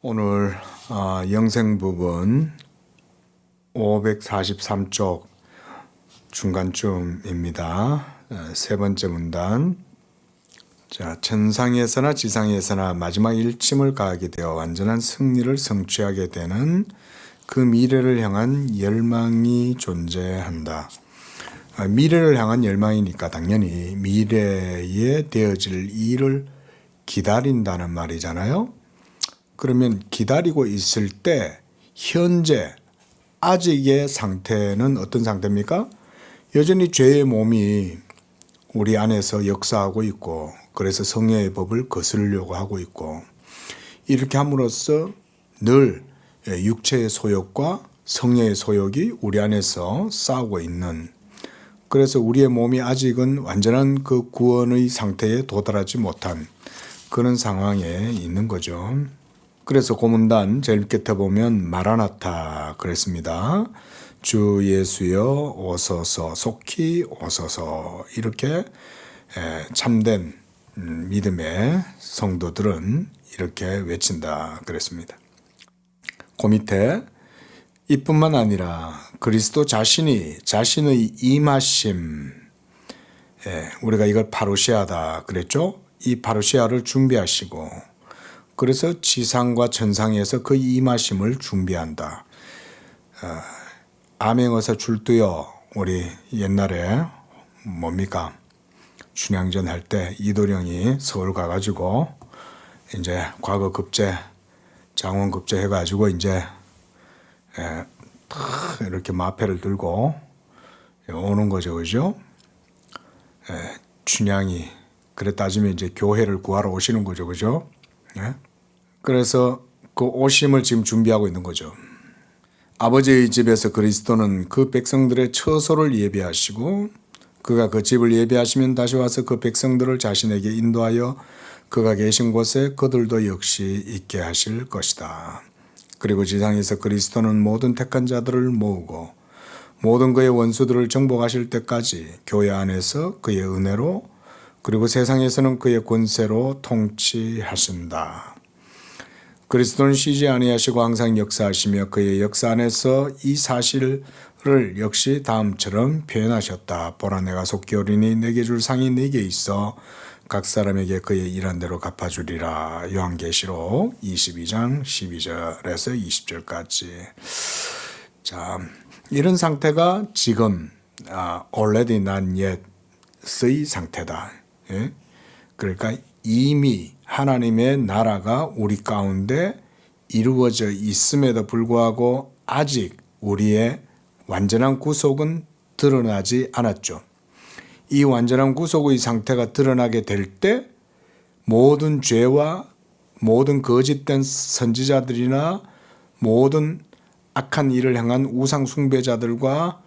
오늘 영생 부분 543쪽 중간쯤입니다. 세 번째 문단. 자, 천상에서나 지상에서나 마지막 일침을 가하게 되어 완전한 승리를 성취하게 되는 그 미래를 향한 열망이 존재한다. 미래를 향한 열망이니까 당연히 미래에 되어질 일을 기다린다는 말이잖아요. 그러면 기다리고 있을 때 현재 아직의 상태는 어떤 상태입니까? 여전히 죄의 몸이 우리 안에서 역사하고 있고, 그래서 성령의 법을 거스르려고 하고 있고, 이렇게 함으로써 늘 육체의 소욕과 성령의 소욕이 우리 안에서 싸우고 있는, 그래서 우리의 몸이 아직은 완전한 그 구원의 상태에 도달하지 못한 그런 상황에 있는 거죠. 그래서 고문단 제일 끝에 보면 마라나타 그랬습니다. 주 예수여 오소서, 속히 오소서. 이렇게 참된 믿음의 성도들은 이렇게 외친다 그랬습니다. 그 밑에 이뿐만 아니라 그리스도 자신이 자신의 임하심, 우리가 이걸 파루시아다 그랬죠. 이 파루시아를 준비하시고, 그래서 지상과 천상에서 그 임하심을 준비한다. 암행어사 줄두여, 우리 옛날에 뭡니까? 춘향전 할 때 이도령이 서울 가가지고 이제 과거 급제, 장원 급제 해가지고 이제 이렇게 마패를 들고 오는 거죠, 그죠? 춘향이 그래 따지면 이제 교회를 구하러 오시는 거죠, 그죠? 그래서 그 오심을 지금 준비하고 있는 거죠. 아버지의 집에서 그리스도는 그 백성들의 처소를 예비하시고, 그가 그 집을 예비하시면 다시 와서 그 백성들을 자신에게 인도하여 그가 계신 곳에 그들도 역시 있게 하실 것이다. 그리고 지상에서 그리스도는 모든 택한 자들을 모으고 모든 그의 원수들을 정복하실 때까지 교회 안에서 그의 은혜로, 그리고 세상에서는 그의 권세로 통치하신다. 그리스도는 쉬지 아니하시고 항상 역사하시며 그의 역사 안에서 이 사실을 역시 다음처럼 표현하셨다. 보라, 내가 속히 오리니 내게 줄 상이 네게 있어 각 사람에게 그의 일한 대로 갚아주리라. 요한계시록 22장 12절에서 20절까지. 자, 이런 상태가 지금 already not yet의 상태다. 그러니까 이미 하나님의 나라가 우리 가운데 이루어져 있음에도 불구하고 아직 우리의 완전한 구속은 드러나지 않았죠. 이 완전한 구속의 상태가 드러나게 될 때 모든 죄와 모든 거짓된 선지자들이나 모든 악한 일을 향한 우상 숭배자들과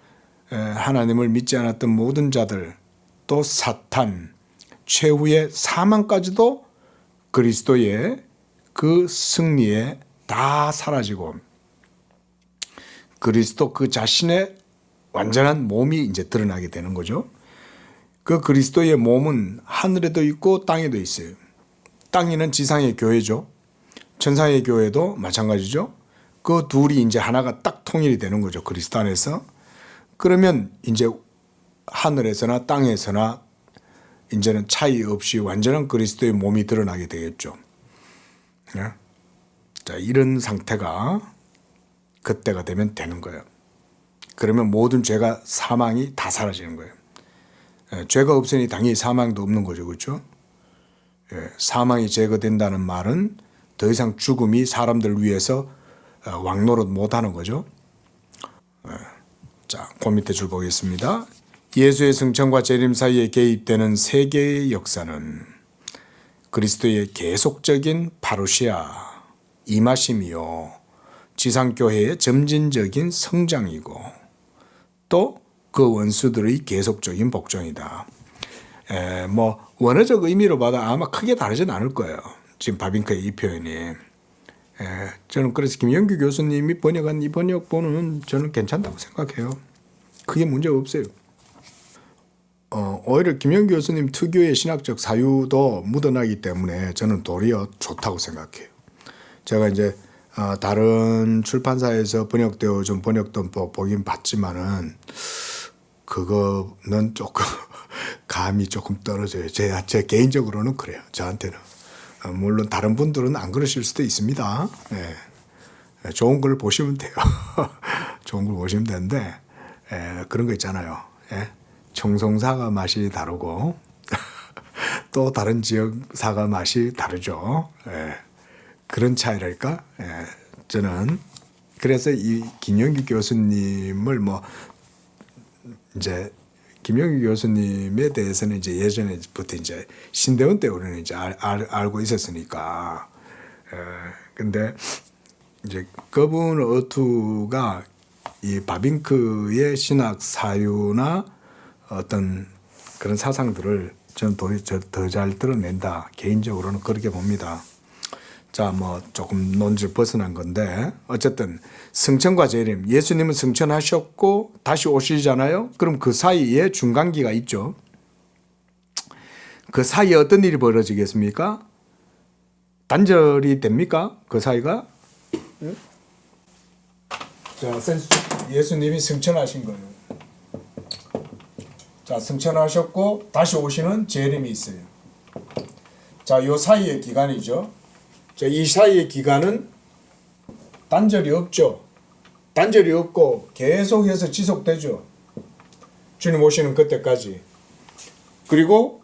하나님을 믿지 않았던 모든 자들, 또 사탄, 최후의 사망까지도 그리스도의 그 승리에 다 사라지고 그리스도 그 자신의 완전한 몸이 이제 드러나게 되는 거죠. 그 그리스도의 몸은 하늘에도 있고 땅에도 있어요. 땅에는 지상의 교회죠. 천상의 교회도 마찬가지죠. 그 둘이 이제 하나가 딱 통일이 되는 거죠. 그리스도 안에서. 그러면 이제 하늘에서나 땅에서나 이제는 차이 없이 완전한 그리스도의 몸이 드러나게 되겠죠. 자, 이런 상태가 그때가 되면 되는 거예요. 그러면 모든 죄가 사망이 다 사라지는 거예요. 죄가 없으니 당연히 사망도 없는 거죠, 그렇죠? 사망이 제거된다는 말은 더 이상 죽음이 사람들 위해서 왕노릇 못하는 거죠. 자, 그 밑에 줄 보겠습니다. 예수의 승천과 재림 사이에 개입되는 세계의 역사는 그리스도의 계속적인 파루시아, 임하심이요, 지상교회의 점진적인 성장이고 또 그 원수들의 계속적인 복종이다. 원어적 의미로 봐도 아마 크게 다르진 않을 거예요. 지금 바빙크의 이 표현이. 저는 그래서 김영규 교수님이 번역한 이 번역본은 저는 괜찮다고 생각해요. 크게 문제가 없어요. 오히려 김영규 교수님 특유의 신학적 사유도 묻어나기 때문에 저는 도리어 좋다고 생각해요. 제가 이제 다른 출판사에서 번역되어 좀 번역도 보긴 봤지만은 그거는 조금 감이 조금 떨어져요. 제 개인적으로는 그래요. 저한테는. 물론 다른 분들은 안 그러실 수도 있습니다. 예. 좋은 걸 보시면 돼요. 좋은 걸 보시면 되는데 그런 거 있잖아요. 예. 청송사과 맛이 다르고 또 다른 지역 사과 맛이 다르죠. 예. 그런 차이랄까? 예. 저는 그래서 이 김영규 교수님을 이제 김영규 교수님에 대해서는 이제 예전에부터 이제 신대원 때 우리는 이제 알고 있었으니까. 근데 이제 그분 어투가 이 바빙크의 신학 사유나 어떤 그런 사상들을 저는 더 잘 드러낸다. 개인적으로는 그렇게 봅니다. 자, 조금 논지를 벗어난 건데 어쨌든 승천과 재림, 예수님은 승천하셨고 다시 오시잖아요. 그럼 그 사이에 중간기가 있죠. 그 사이에 어떤 일이 벌어지겠습니까? 단절이 됩니까? 그 사이가? 자, 예수님이 승천하신 거예요. 자, 승천하셨고 다시 오시는 재림이 있어요. 자, 요 사이의 기간이죠. 자, 이 사이의 기간은 단절이 없죠. 단절이 없고 계속해서 지속되죠. 주님 오시는 그때까지. 그리고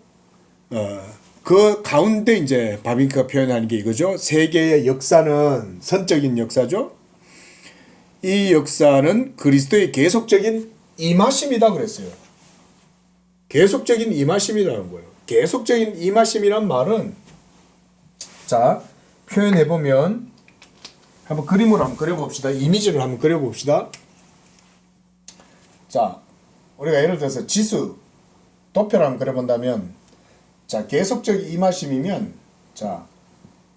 그 가운데 이제 바빙크가 표현하는 게 이거죠. 세계의 역사는 선적인 역사죠. 이 역사는 그리스도의 계속적인 임하심이다 그랬어요. 계속적인 임하심이라는 거예요. 계속적인 임하심이란 말은 자, 표현해 보면 한번 그림으로 한번 그려봅시다. 이미지를 한번 그려봅시다. 자, 우리가 예를 들어서 지수 도표를 한번 그려본다면, 자, 계속적인 임하심이면, 자,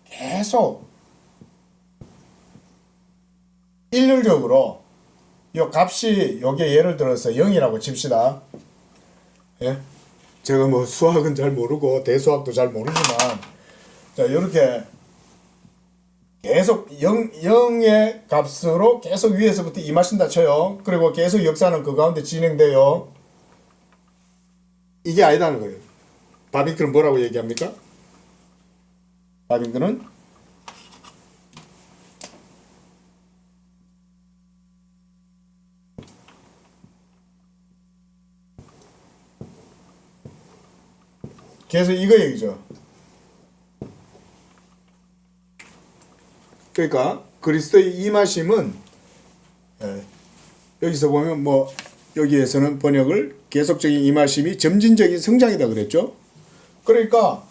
계속 일률적으로 요 값이 요게 예를 들어서 0이라고 칩시다. 예? 제가 수학은 잘 모르고 대수학도 잘 모르지만, 자, 이렇게 계속 0의 값으로 계속 위에서부터 임하신다 쳐요. 그리고 계속 역사는 그 가운데 진행돼요. 이게 아니다는 거예요. 바빙크는 뭐라고 얘기합니까? 바빙크는 계속 이거 얘기죠. 그러니까 그리스도의 임하심은 여기서 보면 여기에서는 번역을 계속적인 임하심이 점진적인 성장이다 그랬죠. 그러니까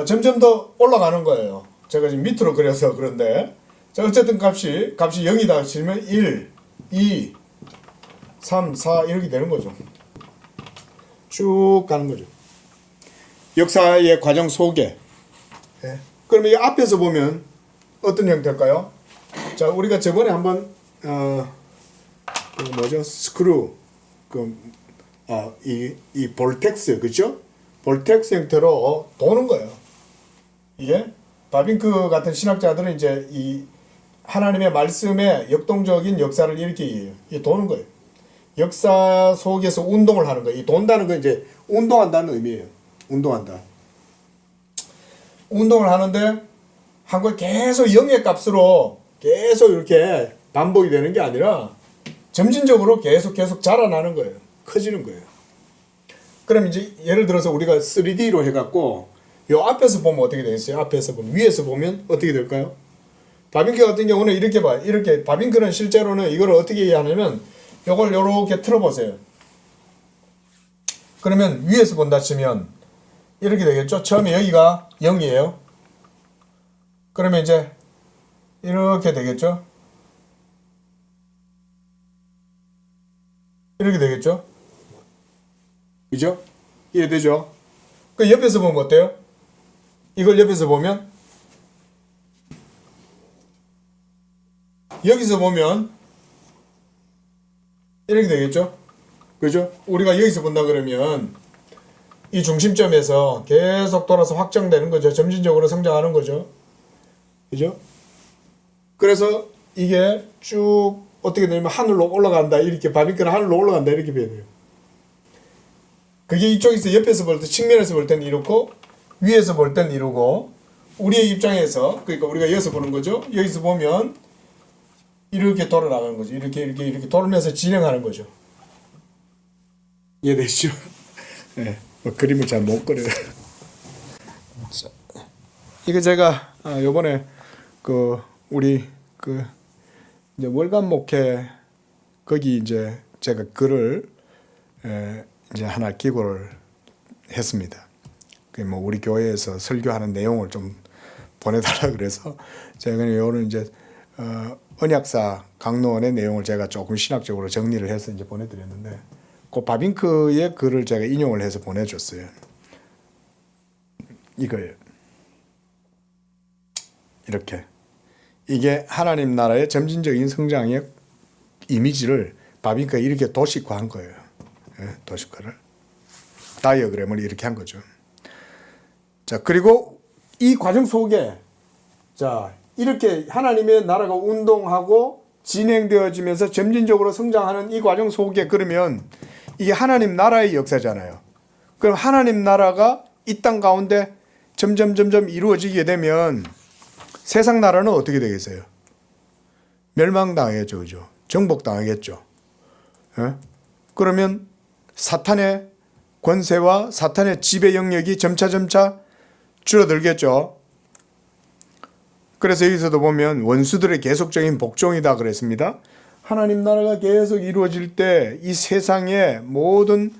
점점 더 올라가는 거예요. 제가 지금 밑으로 그려서 그런데 자, 어쨌든 값이 0이다 치면 1, 2, 3, 4 이렇게 되는 거죠. 쭉 가는 거죠. 역사의 과정 속에. 그러면 이 앞에서 보면 어떤 형태일까요? 자, 우리가 저번에 한번 스크루 이 볼텍스 그죠? 볼텍스 형태로 도는 거예요. 이게 바빙크 같은 신학자들은 이제 이 하나님의 말씀의 역동적인 역사를 일으키기 위해 이 도는 거예요. 역사 속에서 운동을 하는 거예요. 이 돈다는 건 이제 운동한다는 의미예요. 운동한다. 운동을 하는데 한 걸 계속 0의 값으로 계속 이렇게 반복이 되는 게 아니라 점진적으로 계속 자라나는 거예요. 커지는 거예요. 그럼 이제 예를 들어서 우리가 3D로 해갖고 요 앞에서 보면 어떻게 되겠어요? 앞에서 보면 위에서 보면 어떻게 될까요? 바빙크 같은 경우는 이렇게 봐요. 이렇게 바빙크는 실제로는 이걸 어떻게 하냐면 요걸 요렇게 틀어보세요. 그러면 위에서 본다 치면 이렇게 되겠죠? 처음에 여기가 0이에요. 그러면 이제 이렇게 되겠죠? 이렇게 되겠죠? 그죠? 이해되죠? 그 옆에서 보면 어때요? 이걸 옆에서 보면 여기서 보면 이렇게 되겠죠? 그죠? 우리가 여기서 본다 그러면 이 중심점에서 계속 돌아서 확장되는 거죠. 점진적으로 성장하는 거죠. 그죠? 그래서 이게 쭉 어떻게 되냐면 하늘로 올라간다. 이렇게 바빙크는 하늘로 올라간다. 이렇게 봐야 돼요. 그게 이쪽에서 옆에서 볼 때, 측면에서 볼 때는 이렇고 위에서 볼 때는 이러고, 우리의 입장에서, 그러니까 우리가 여기서 보는 거죠. 여기서 보면 이렇게 돌아나가는 거죠. 이렇게 돌면서 진행하는 거죠. 이해되시죠? 네, 뭐 그림을 잘 못 그려요. 자, 이게 제가 요번에 우리 이제 월간 목회 거기 이제 제가 글을 이제 하나 기고를 했습니다. 그 뭐 우리 교회에서 설교하는 내용을 좀 보내달라 그래서 제가 요는 이제 언약사 강론의 내용을 제가 조금 신학적으로 정리를 해서 이제 보내드렸는데, 그 바빙크의 글을 제가 인용을 해서 보내줬어요. 이거예요. 이렇게. 이게 하나님 나라의 점진적인 성장의 이미지를 바빙크가 이렇게 도식화한 거예요. 도식화를. 다이어그램을 이렇게 한 거죠. 자, 그리고 이 과정 속에, 자, 이렇게 하나님의 나라가 운동하고 진행되어지면서 점진적으로 성장하는 이 과정 속에, 그러면 이게 하나님 나라의 역사잖아요. 그럼 하나님 나라가 이 땅 가운데 점점 이루어지게 되면 세상 나라는 어떻게 되겠어요? 멸망당하겠죠. 그죠? 정복당하겠죠. 그러면 사탄의 권세와 사탄의 지배 영역이 점차 줄어들겠죠. 그래서 여기서도 보면 원수들의 계속적인 복종이다 그랬습니다. 하나님 나라가 계속 이루어질 때 이 세상의 모든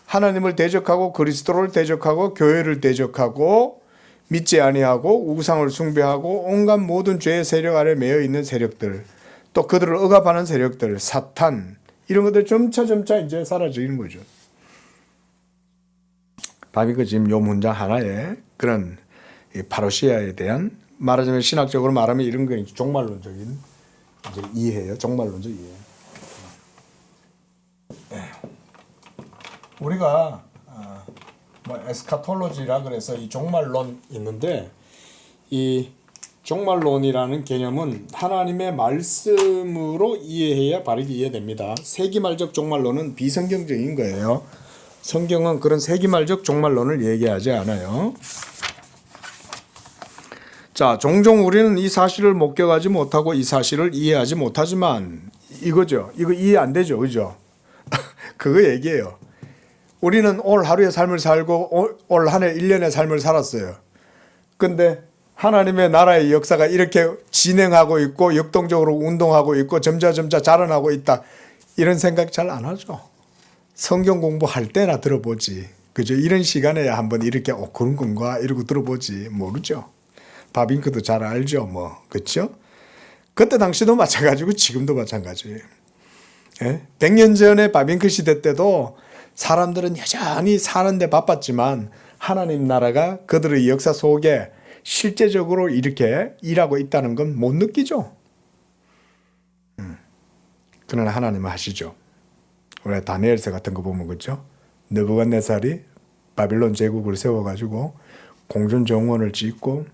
하나님을 대적하고 그리스도를 대적하고 교회를 대적하고 믿지 아니하고 우상을 숭배하고 온갖 모든 죄의 세력 아래 매여 있는 세력들, 또 그들을 억압하는 세력들, 사탄, 이런 것들 점차 이제 사라지는 거죠. 바빙크 지금 요 문장 하나에 그런 파루시아에 대한, 말하자면 신학적으로 말하면 이런 거 종말론적인 이제 이해예요. 종말론적 이해. 우리가 뭐 에스카톨로지라 그래서 이 종말론 있는데, 이 종말론이라는 개념은 하나님의 말씀으로 이해해야 바르게 이해됩니다. 세기말적 종말론은 비성경적인 거예요. 성경은 그런 세기말적 종말론을 얘기하지 않아요. 자, 종종 우리는 이 사실을 목격하지 못하고 이 사실을 이해하지 못하지만, 이거죠. 이거 이해 안 되죠. 그죠? 그거 얘기예요. 우리는 올 하루의 삶을 살고 올 한 해 1년의 삶을 살았어요. 근데 하나님의 나라의 역사가 이렇게 진행하고 있고 역동적으로 운동하고 있고 점차 자라나고 있다, 이런 생각 잘 안 하죠. 성경 공부할 때나 들어보지. 그죠? 이런 시간에야 한번 이렇게 그런 건가 이러고 들어보지. 모르죠. 바빙크도 잘 알죠. 뭐. 그렇죠? 그때 당시도 마찬가지고 지금도 마찬가지예요. 100년 전에 바빙크 시대 때도 사람들은 여전히 사는데 바빴지만 하나님 나라가 그들의 역사 속에 실제적으로 이렇게 일하고 있다는 건 못 느끼죠. 그러나 하나님은 하시죠. 우리 다니엘서 같은 거 보면 그렇죠. 느부갓네살이 바빌론 제국을 세워가지고 공중정원을 짓고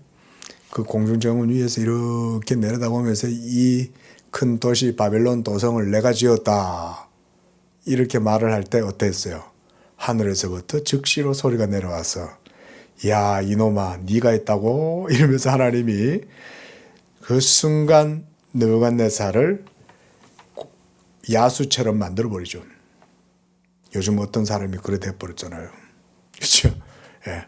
그 공중정원 위에서 이렇게 내려다보면서 이 큰 도시 바빌론 도성을 내가 지었다, 이렇게 말을 할 때 어땠어요? 하늘에서부터 즉시로 소리가 내려와서, 야 이놈아 네가 했다고? 이러면서 하나님이 그 순간 느부갓네살을 야수처럼 만들어버리죠. 요즘 어떤 사람이 그래 돼버렸잖아요. 그렇죠? 예.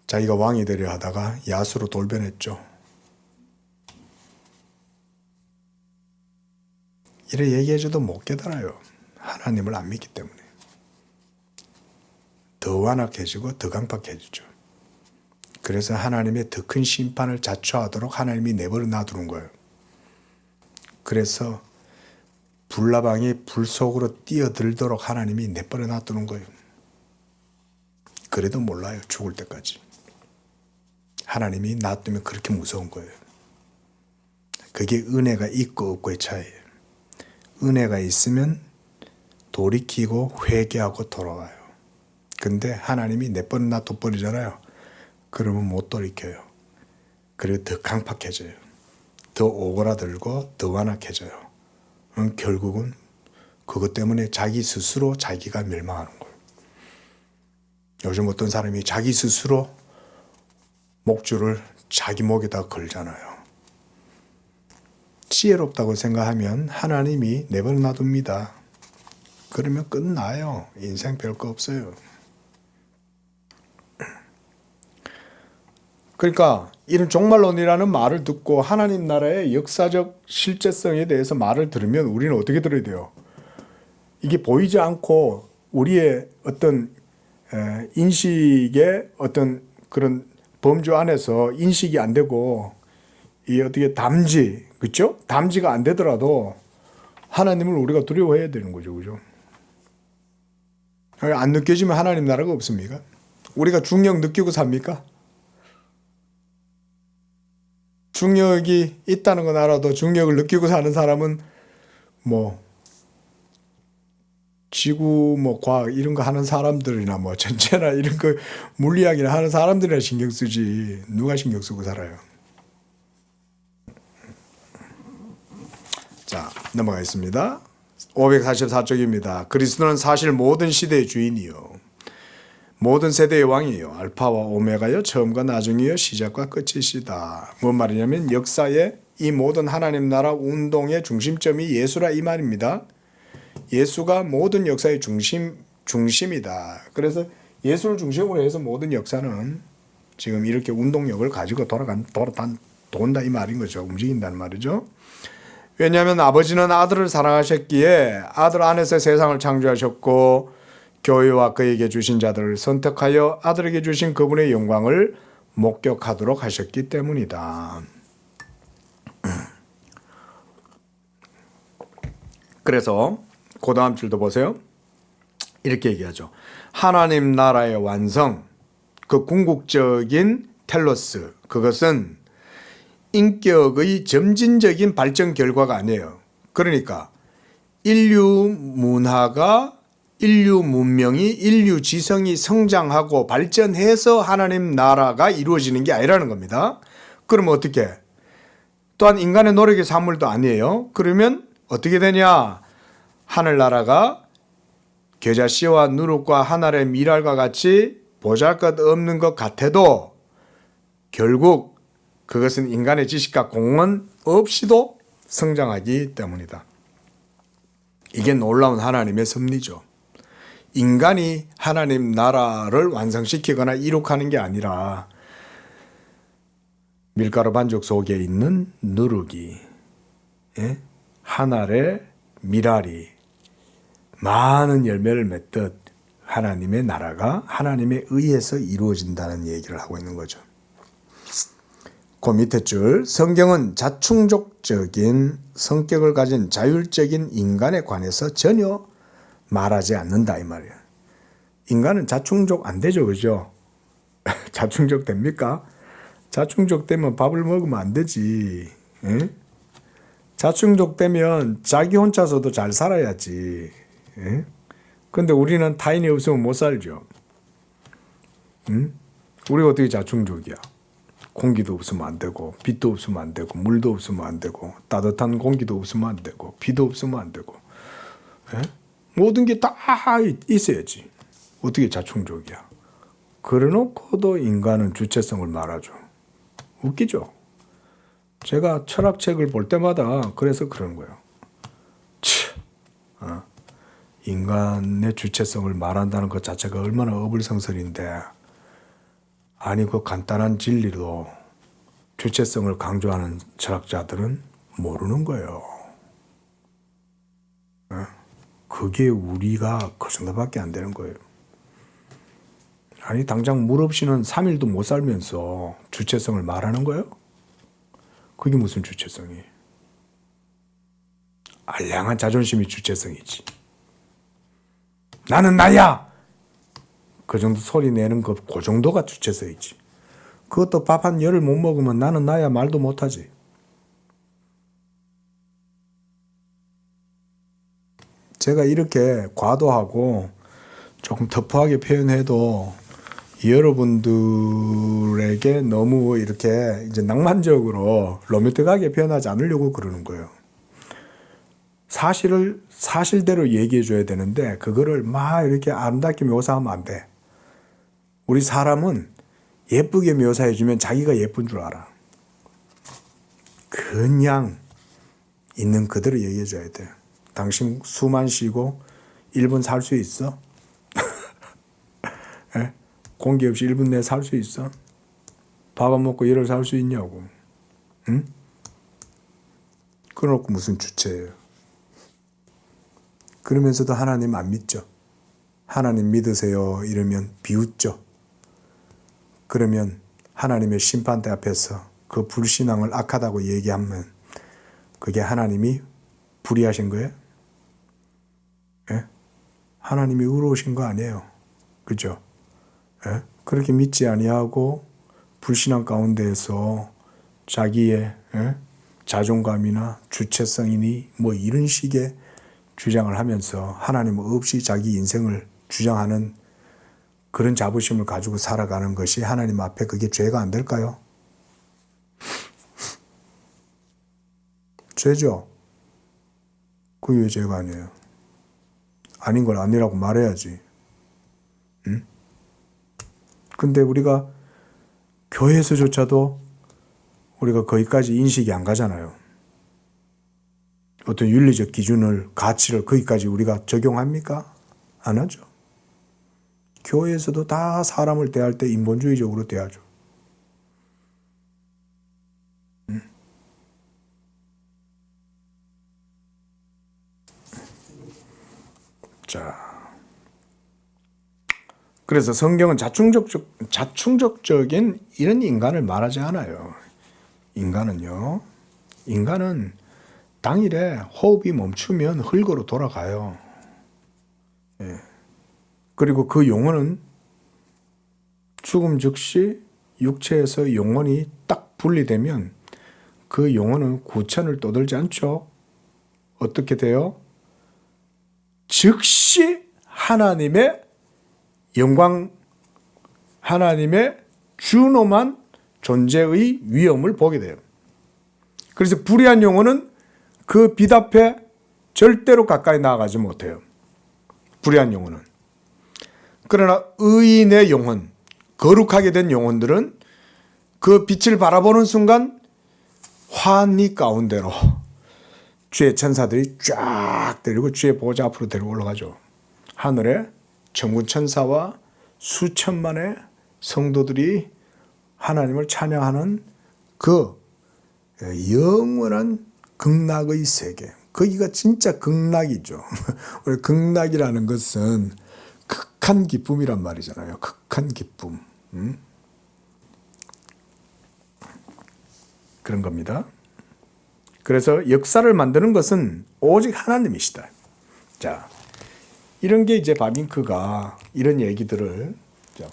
자기가 왕이 되려 하다가 야수로 돌변했죠. 이래 얘기해줘도 못 깨달아요. 하나님을 안 믿기 때문에. 더 완악해지고 더 강팍해지죠. 그래서 하나님의 더 큰 심판을 자초하도록 하나님이 내버려 놔두는 거예요. 그래서 불나방이 불 속으로 뛰어들도록 하나님이 내버려 놔두는 거예요. 그래도 몰라요. 죽을 때까지. 하나님이 놔두면 그렇게 무서운 거예요. 그게 은혜가 있고 없고의 차이예요. 은혜가 있으면 돌이키고 회개하고 돌아와요. 근데 하나님이 내버려 놔둬버리잖아요. 그러면 못 돌이켜요. 그리고 더 강팍해져요. 더 오그라들고 더 완악해져요. 결국은 그것 때문에 자기 스스로 자기가 멸망하는 거예요. 요즘 어떤 사람이 자기 스스로 목줄을 자기 목에다 걸잖아요. 지혜롭다고 생각하면 하나님이 내버려 놔둡니다. 그러면 끝나요. 인생 별거 없어요. 그러니까 이런 종말론이라는 말을 듣고 하나님 나라의 역사적 실제성에 대해서 말을 들으면 우리는 어떻게 들어야 돼요? 이게 보이지 않고 우리의 어떤 인식의 어떤 그런 범주 안에서 인식이 안 되고 이 어떻게 담지, 그렇죠? 담지가 안 되더라도 하나님을 우리가 두려워해야 되는 거죠, 그죠? 안 느껴지면 하나님 나라가 없습니까? 우리가 중력 느끼고 삽니까? 중력이 있다는 건 알아도 중력을 느끼고 사는 사람은 뭐 지구 뭐 과학 이런 거 하는 사람들이나 뭐 전체나 이런 거 물리학이나 하는 사람들이나 신경 쓰지 누가 신경 쓰고 살아요. 자, 넘어가겠습니다. 544쪽입니다. 그리스도는 사실 모든 시대의 주인이요 모든 세대의 왕이요 알파와 오메가요 처음과 나중이요 시작과 끝이시다. 뭔 말이냐면 역사의 이 모든 하나님 나라 운동의 중심점이 예수라 이 말입니다. 예수가 모든 역사의 중심이다. 그래서 예수를 중심으로 해서 모든 역사는 지금 이렇게 운동력을 가지고 돈다 이 말인 거죠. 움직인다는 말이죠. 왜냐하면 아버지는 아들을 사랑하셨기에 아들 안에서 세상을 창조하셨고 교회와 그에게 주신 자들을 선택하여 아들에게 주신 그분의 영광을 목격하도록 하셨기 때문이다. 그래서 그 다음 줄도 보세요. 이렇게 얘기하죠. 하나님 나라의 완성, 그 궁극적인 텔로스, 그것은 인격의 점진적인 발전 결과가 아니에요. 그러니까 인류 문화가 인류 문명이 인류 지성이 성장하고 발전해서 하나님 나라가 이루어지는 게 아니라는 겁니다. 그러면 어떻게? 또한 인간의 노력의 산물도 아니에요. 그러면 어떻게 되냐? 하늘나라가 겨자씨와 누룩과 하늘의 미랄과 같이 보잘것없는 것 같아도 결국 그것은 인간의 지식과 공헌 없이도 성장하기 때문이다. 이게 놀라운 하나님의 섭리죠. 인간이 하나님 나라를 완성시키거나 이룩하는 게 아니라 밀가루 반죽 속에 있는 누룩이 하늘의 미랄이 많은 열매를 맺듯 하나님의 나라가 하나님에 의해서 이루어진다는 얘기를 하고 있는 거죠. 그 밑에 줄 성경은 자충족적인 성격을 가진 자율적인 인간에 관해서 전혀 말하지 않는다 이 말이에요. 인간은 자충족 안 되죠, 그죠? 자충족 됩니까? 자충족 되면 밥을 먹으면 안 되지. 에? 자충족 되면 자기 혼자서도 잘 살아야지. 에? 근데 우리는 타인이 없으면 못 살죠. 응? 우리가 어떻게 자충족이야? 공기도 없으면 안 되고 빛도 없으면 안 되고 물도 없으면 안 되고 따뜻한 공기도 없으면 안 되고 비도 없으면 안 되고 에? 모든 게 다 있어야지. 어떻게 자충족이야? 그래놓고도 인간은 주체성을 말하죠. 웃기죠? 제가 철학책을 볼 때마다 그래서 그런 거예요. 인간의 주체성을 말한다는 것 자체가 얼마나 어불성설인데 아니 그 간단한 진리로 주체성을 강조하는 철학자들은 모르는 거예요. 그게 우리가 그 정도밖에 안 되는 거예요. 아니 당장 물 없이는 3일도 못 살면서 주체성을 말하는 거예요? 그게 무슨 주체성이에요? 알량한 자존심이 주체성이지. 나는 나야! 그 정도 소리 내는 것, 그 정도가 주체성이지. 그것도 밥 한 열을 못 먹으면 나는 나야 말도 못하지. 제가 이렇게 과도하고 조금 터프하게 표현해도 여러분들에게 너무 이렇게 이제 낭만적으로 로맨틱하게 표현하지 않으려고 그러는 거예요. 사실을 사실대로 얘기해 줘야 되는데 그거를 막 이렇게 아름답게 묘사하면 안 돼. 우리 사람은 예쁘게 묘사해 주면 자기가 예쁜 줄 알아. 그냥 있는 그대로 얘기해 줘야 돼. 당신 숨 안 쉬고 1분 살 수 있어? 예? 공기 없이 1분 내에 살 수 있어? 밥 안 먹고 열흘 살 수 있냐고. 응? 그래놓고 무슨 주체예요. 그러면서도 하나님 안 믿죠. 하나님 믿으세요 이러면 비웃죠. 그러면 하나님의 심판대 앞에서 그 불신앙을 악하다고 얘기하면 그게 하나님이 불의하신 거예요? 예? 하나님이 의로우신 거 아니에요. 그죠? 예? 그렇게 믿지 아니하고 불신앙 가운데에서 자기의 자존감이나 주체성이니 뭐 이런 식의 주장을 하면서 하나님 없이 자기 인생을 주장하는 그런 자부심을 가지고 살아가는 것이 하나님 앞에 그게 죄가 안 될까요? 죄죠. 그게 왜 죄가 아니에요? 아닌 걸 아니라고 말해야지. 응? 근데 우리가 교회에서조차도 우리가 거기까지 인식이 안 가잖아요. 어떤 윤리적 기준을, 가치를 거기까지 우리가 적용합니까? 안 하죠. 교회에서도 다 사람을 대할 때 인본주의적으로 대하죠. 자, 그래서 성경은 자충적적인 이런 인간을 말하지 않아요. 인간은 당일에 호흡이 멈추면 흙으로 돌아가요. 예. 그리고 그 영혼은 죽음 즉시 육체에서 영혼이 딱 분리되면 그 영혼은 구천을 떠들지 않죠. 어떻게 돼요? 즉시 하나님의 영광, 하나님의 준엄한 존재의 위엄을 보게 돼요. 그래서 불의한 영혼은 그 빛 앞에 절대로 가까이 나아가지 못해요. 불의한 영혼은. 그러나 의인의 영혼, 거룩하게 된 영혼들은 그 빛을 바라보는 순간 환희 가운데로 주의 천사들이 쫙 데리고 주의 보좌 앞으로 데리고 올라가죠. 하늘에 천군 천사와 수천만의 성도들이 하나님을 찬양하는 그 영원한 극락의 세계. 거기가 진짜 극락이죠. 극락이라는 것은 극한 기쁨이란 말이잖아요. 극한 기쁨. 그런 겁니다. 그래서 역사를 만드는 것은 오직 하나님이시다. 자, 이런 게 이제 바빙크가 이런 얘기들을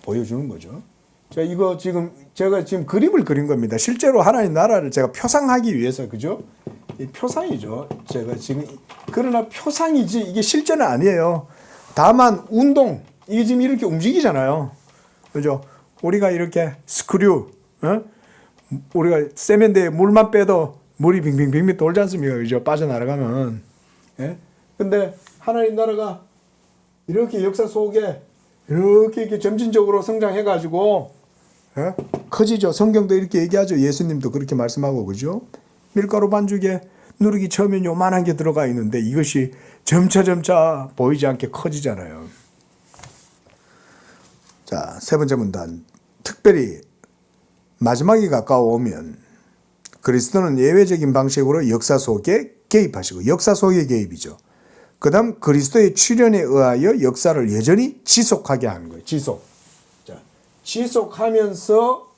보여주는 거죠. 자, 이거 제가 지금 그림을 그린 겁니다. 실제로 하나님 나라를 제가 표상하기 위해서, 그죠? 이 표상이죠. 제가 지금, 그러나 표상이지 이게 실제는 아니에요. 다만 운동, 이게 지금 이렇게 움직이잖아요. 그죠? 우리가 이렇게 스크류, 우리가 세면대에 물만 빼도 물이 빙빙빙빙 돌지 않습니까? 그죠? 빠져나가면. 예? 근데 하나님 나라가 이렇게 역사 속에 이렇게 점진적으로 성장해가지고, 예? 커지죠. 성경도 이렇게 얘기하죠. 예수님도 그렇게 말씀하고, 그죠? 밀가루 반죽에 누룩이 처음엔 요만한 게 들어가 있는데 이것이 점차 보이지 않게 커지잖아요. 자, 세 번째 문단. 특별히 마지막이 가까워오면 그리스도는 예외적인 방식으로 역사 속에 개입하시고, 역사 속의 개입이죠. 그 다음 그리스도의 출현에 의하여 역사를 여전히 지속하게 하는 거예요. 자, 지속하면서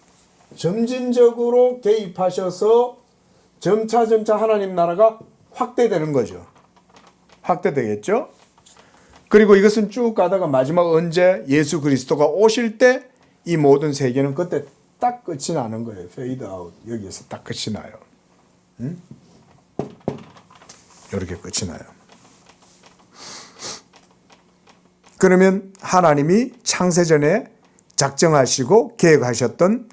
점진적으로 개입하셔서 점차 하나님 나라가 확대되는 거죠. 확대되겠죠? 그리고 이것은 쭉 가다가 마지막 언제 예수 그리스도가 오실 때 이 모든 세계는 그때 딱 끝이 나는 거예요. 페이드 아웃. 여기에서 딱 끝이 나요. 이렇게 끝이 나요. 그러면 하나님이 창세전에 작정하시고 계획하셨던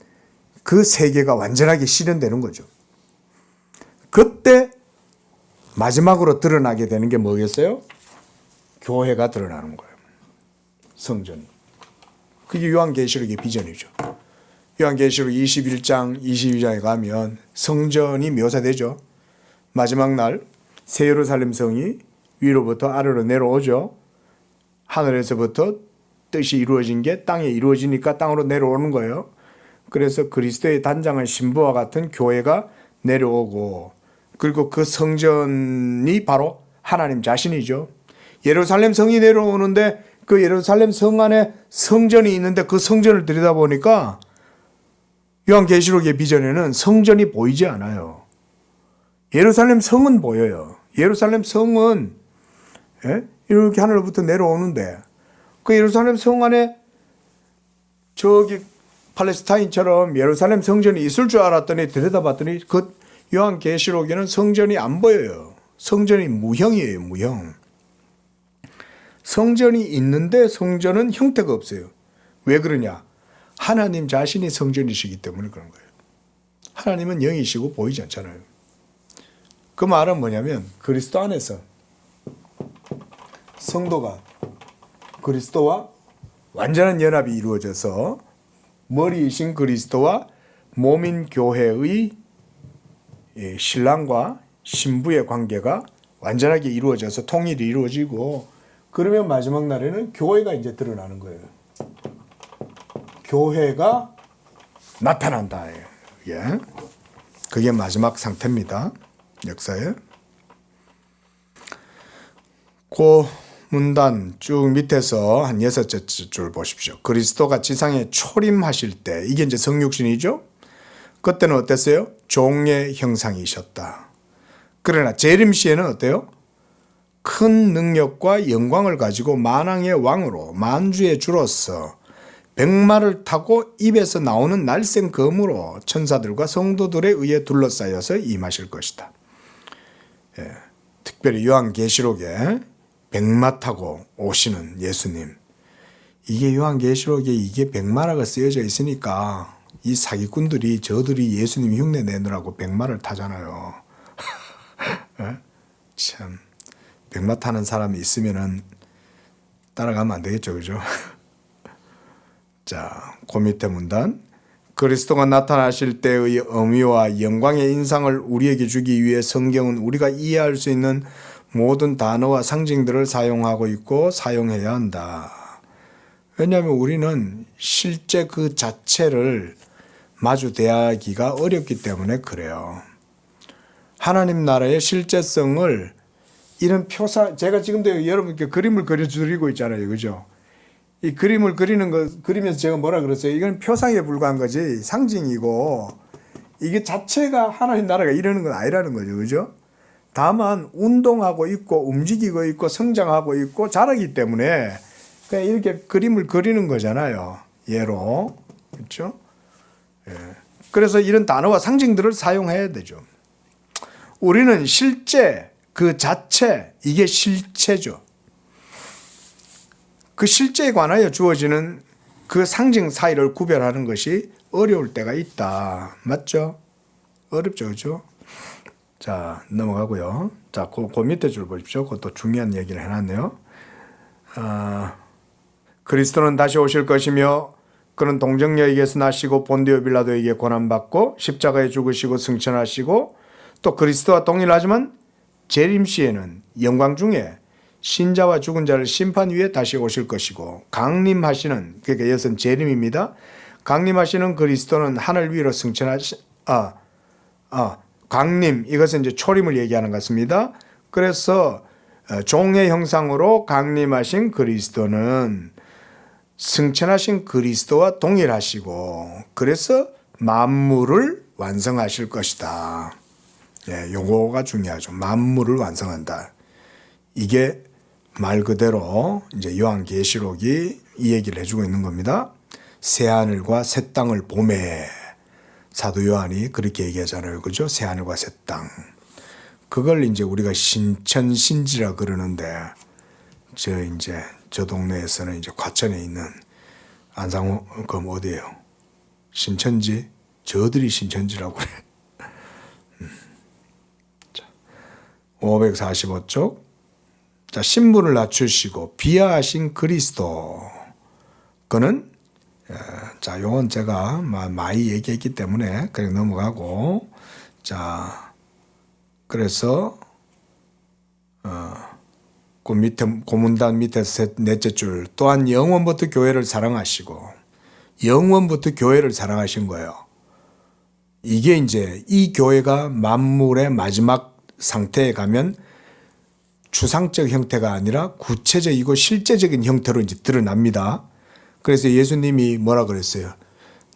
그 세계가 완전하게 실현되는 거죠. 그때 마지막으로 드러나게 되는 게 뭐겠어요? 교회가 드러나는 거예요. 성전. 그게 요한계시록의 비전이죠. 요한계시록 21장, 22장에 가면 성전이 묘사되죠. 마지막 날 새 예루살렘 성이 위로부터 아래로 내려오죠. 하늘에서부터 뜻이 이루어진 게 땅에 이루어지니까 땅으로 내려오는 거예요. 그래서 그리스도의 단장한 신부와 같은 교회가 내려오고, 그리고 그 성전이 바로 하나님 자신이죠. 예루살렘 성이 내려오는데 그 예루살렘 성 안에 성전이 있는데 그 성전을 들여다보니까 요한계시록의 비전에는 성전이 보이지 않아요. 예루살렘 성은 보여요. 예루살렘 성은 이렇게 하늘로부터 내려오는데 그 예루살렘 성 안에 저기 팔레스타인처럼 예루살렘 성전이 있을 줄 알았더니 들여다봤더니 그 요한계시록에는 성전이 안 보여요. 성전이 무형이에요. 무형. 성전이 있는데 성전은 형태가 없어요. 왜 그러냐? 하나님 자신이 성전이시기 때문에 그런 거예요. 하나님은 영이시고 보이지 않잖아요. 그 말은 뭐냐면 그리스도 안에서 성도가 그리스도와 완전한 연합이 이루어져서 머리이신 그리스도와 몸인 교회의 신랑과 신부의 관계가 완전하게 이루어져서 통일이 이루어지고, 그러면 마지막 날에는 교회가 이제 드러나는 거예요. 교회가 나타난다. 예. 그게 마지막 상태입니다. 역사에. 그 문단 쭉 밑에서 한 6째 줄 보십시오. 그리스도가 지상에 초림하실 때, 이게 이제 성육신이죠. 그때는 어땠어요? 종의 형상이셨다. 그러나 재림 시에는 어때요? 큰 능력과 영광을 가지고 만왕의 왕으로 만주의 주로서 백마를 타고 입에서 나오는 날쌘 검으로 천사들과 성도들에 의해 둘러싸여서 임하실 것이다. 예, 특별히 요한계시록에 백마 타고 오시는 예수님, 이게 요한계시록에 이게 백마라고 쓰여져 있으니까 이 사기꾼들이 저들이 예수님 흉내 내느라고 백마를 타잖아요. 예? 참 백마 타는 사람이 있으면은 따라가면 안 되겠죠, 그죠? 자, 그 밑에 문단. 그리스도가 나타나실 때의 의미와 영광의 인상을 우리에게 주기 위해 성경은 우리가 이해할 수 있는 모든 단어와 상징들을 사용하고 있고 사용해야 한다. 왜냐하면 우리는 실제 그 자체를 마주 대하기가 어렵기 때문에 그래요. 하나님 나라의 실제성을 이런 표사, 제가 지금도 여러분께 그림을 그려드리고 있잖아요. 그죠? 이 그림을 그리는 거, 그리면서 제가 뭐라 그랬어요? 이건 표상에 불과한 거지, 상징이고, 이게 자체가 하나님 나라가 이러는 건 아니라는 거죠. 그죠? 다만, 운동하고 있고, 움직이고 있고, 성장하고 있고, 자라기 때문에, 그냥 이렇게 그림을 그리는 거잖아요. 예로. 그렇죠? 예. 그래서 이런 단어와 상징들을 사용해야 되죠. 우리는 실제, 그 자체, 이게 실체죠. 그 실제에 관하여 주어지는 그 상징 사이를 구별하는 것이 어려울 때가 있다. 맞죠? 어렵죠, 그렇죠? 자, 넘어가고요. 자, 그 밑에 줄 보십시오. 그것도 중요한 얘기를 해놨네요. 그리스도는 다시 오실 것이며 그는 동정녀에게서 나시고 본디오 빌라도에게 고난받고 십자가에 죽으시고 승천하시고, 또 그리스도와 동일하지만 재림 시에는 영광 중에 신자와 죽은 자를 심판 위에 다시 오실 것이고, 강림하시는, 그러니까 이것은 재림입니다. 강림하시는 그리스도는 하늘 위로 강림, 이것은 이제 초림을 얘기하는 것 같습니다. 그래서 종의 형상으로 강림하신 그리스도는 승천하신 그리스도와 동일하시고, 그래서 만물을 완성하실 것이다. 예, 요거가 중요하죠. 만물을 완성한다. 이게 말 그대로 이제 요한계시록이 이 얘기를 해주고 있는 겁니다. 새 하늘과 새 땅을 보매, 사도 요한이 그렇게 얘기하잖아요. 그죠? 새 하늘과 새 땅. 그걸 이제 우리가 신천신지라 그러는데, 저 동네에서는 이제 과천에 있는 안상호 그럼 어디예요? 신천지? 저들이 신천지라고 그래. 545쪽. 자, 신분을 낮추시고 비하하신 그리스도. 그는 자, 요건 제가 많이 얘기했기 때문에 그냥 넘어가고. 자, 그래서 그 밑에 고문단 밑에 넷째 줄 또한 영원부터 교회를 사랑하시고 영원부터 교회를 사랑하신 거예요. 이게 이제 이 교회가 만물의 마지막 상태에 가면 추상적 형태가 아니라 구체적이고 실제적인 형태로 이제 드러납니다. 그래서 예수님이 뭐라 그랬어요?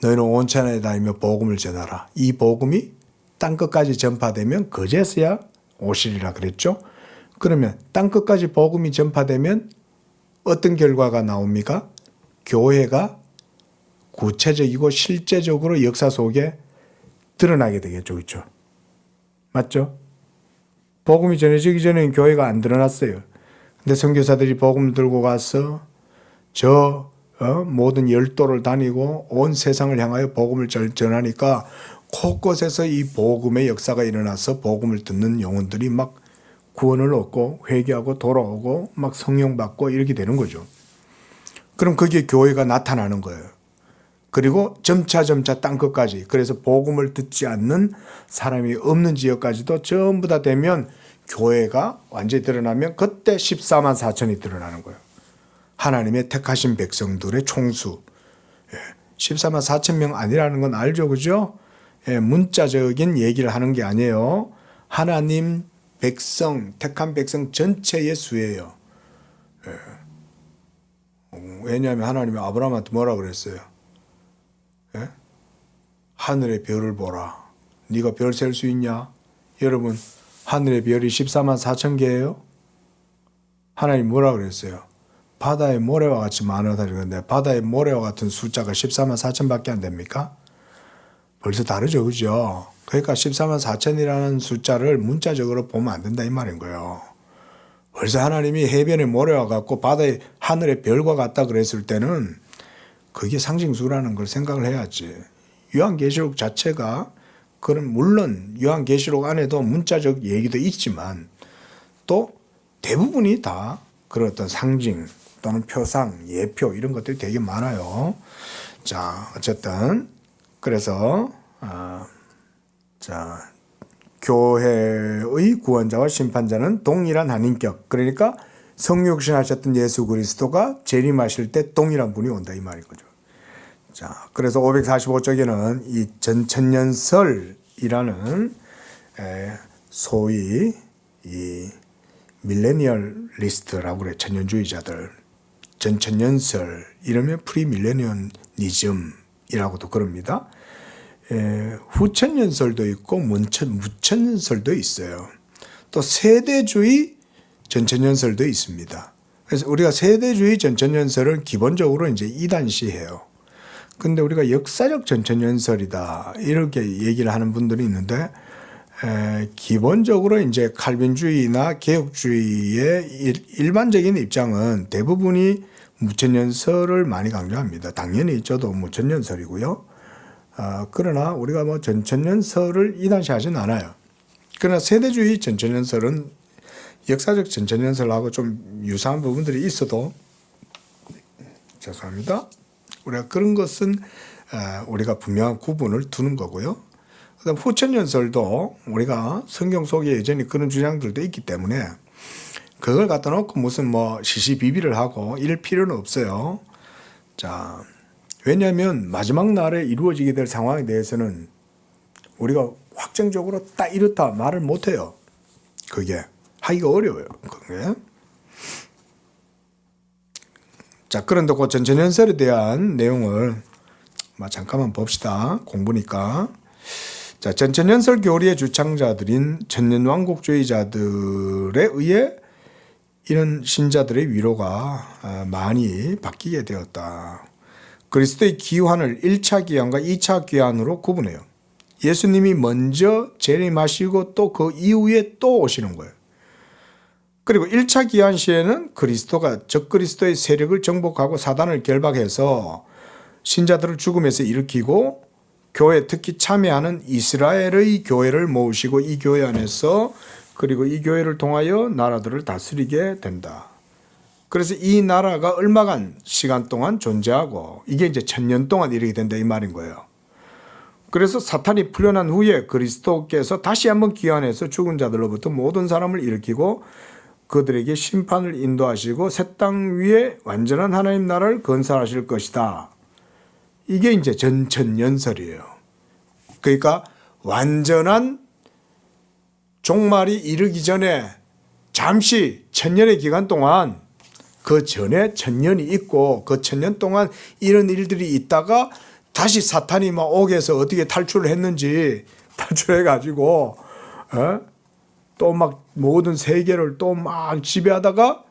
너희는 온 천하에 다니며 복음을 전하라. 이 복음이 땅끝까지 전파되면 그제서야 오시리라 그랬죠. 그러면 땅끝까지 복음이 전파되면 어떤 결과가 나옵니까? 교회가 구체적이고 실제적으로 역사 속에 드러나게 되겠죠. 그렇죠? 맞죠? 복음이 전해지기 전에는 교회가 안 드러났어요. 근데 선교사들이 복음 들고 가서 모든 열도를 다니고 온 세상을 향하여 복음을 전하니까 곳곳에서 이 복음의 역사가 일어나서 복음을 듣는 영혼들이 막 구원을 얻고 회개하고 돌아오고 막 성령 받고 이렇게 되는 거죠. 그럼 그게 교회가 나타나는 거예요. 그리고 점차 땅끝까지, 그래서 복음을 듣지 않는 사람이 없는 지역까지도 전부 다 되면 교회가 완전히 드러나면 그때 14만 4천이 드러나는 거예요. 하나님의 택하신 백성들의 총수. 14만 4천 명 아니라는 건 알죠, 그죠? 문자적인 얘기를 하는 게 아니에요. 하나님 백성, 택한 백성 전체의 수예요. 왜냐하면 하나님이 아브라함한테 뭐라 그랬어요? 하늘의 별을 보라. 네가 별 셀 수 있냐? 여러분, 하늘의 별이 14만 4천 개예요. 하나님 뭐라 그랬어요? 바다의 모래와 같이 많으다 그러는데 바다의 모래와 같은 숫자가 14만 4천밖에 안 됩니까? 벌써 다르죠, 그죠? 그러니까 14만 4천이라는 숫자를 문자적으로 보면 안 된다 이 말인 거예요. 벌써 하나님이 해변의 모래와 같고 바다의 하늘의 별과 같다 그랬을 때는 그게 상징수라는 걸 생각을 해야지. 요한계시록 자체가 그런 물론 요한계시록 안에도 문자적 얘기도 있지만 또 대부분이 다 그런 어떤 상징 또는 표상, 예표 이런 것들이 되게 많아요. 자, 어쨌든 그래서 자, 교회의 구원자와 심판자는 동일한 한 인격. 그러니까 성육신 하셨던 예수 그리스도가 재림하실 때 동일한 분이 온다 이 말인 거죠. 자, 그래서 545쪽에는 이 전천년설이라는 소위 이 밀레니얼리스트라고 그래. 천년주의자들. 전천년설 이러면 프리밀레니언니즘이라고도 그럽니다. 후천년설도 있고 무천년설도 있어요. 또 세대주의 전천년설도 있습니다. 그래서 우리가 세대주의 전천년설은 기본적으로 이제 이단시해요. 근데 우리가 역사적 전천년설이다 이렇게 얘기를 하는 분들이 있는데 기본적으로 이제 칼빈주의나 개혁주의의 일반적인 입장은 대부분이 무천년설을 많이 강조합니다. 당연히 저도 무천년설이고요. 그러나 우리가 뭐 전천년설을 이단시하진 않아요. 그러나 세대주의 전천년설은 역사적 전천년설하고 좀 유사한 부분들이 있어도 죄송합니다. 우리가 그런 것은 우리가 분명한 구분을 두는 거고요. 그다음 후천년설도 우리가 성경 속에 여전히 그런 주장들도 있기 때문에 그걸 갖다 놓고 무슨 뭐 시시비비를 하고 이럴 필요는 없어요. 자, 왜냐하면 마지막 날에 이루어지게 될 상황에 대해서는 우리가 확정적으로 딱 이렇다 말을 못해요. 그게 하기가 어려워요. 그게. 자, 그런데 그 전천년설에 대한 내용을 잠깐만 봅시다. 공부니까. 자, 전천년설 교리의 주창자들인 천년왕국주의자들에 의해 이런 신자들의 위로가 많이 바뀌게 되었다. 그리스도의 기환을 1차 기환과 2차 기환으로 구분해요. 예수님이 먼저 재림하시고 또 그 이후에 또 오시는 거예요. 그리고 1차 기환 시에는 그리스도가 적그리스도의 세력을 정복하고 사단을 결박해서 신자들을 죽음에서 일으키고 교회 특히 참여하는 이스라엘의 교회를 모으시고 이 교회 안에서 그리고 이 교회를 통하여 나라들을 다스리게 된다. 그래서 이 나라가 얼마간 시간 동안 존재하고 이게 이제 1000년 동안 이르게 된다 이 말인 거예요. 그래서 사탄이 풀려난 후에 그리스도께서 다시 한번 귀환해서 죽은 자들로부터 모든 사람을 일으키고 그들에게 심판을 인도하시고 새 땅 위에 완전한 하나님 나라를 건설하실 것이다. 이게 이제 전천년설이에요. 그러니까 완전한 종말이 이르기 전에 잠시 1000년의 기간 동안 그 전에 1000년이 있고 그 1000년 동안 이런 일들이 있다가 다시 사탄이 막 옥에서 어떻게 탈출을 했는지 탈출해가지고 또 막 모든 세계를 또 막 지배하다가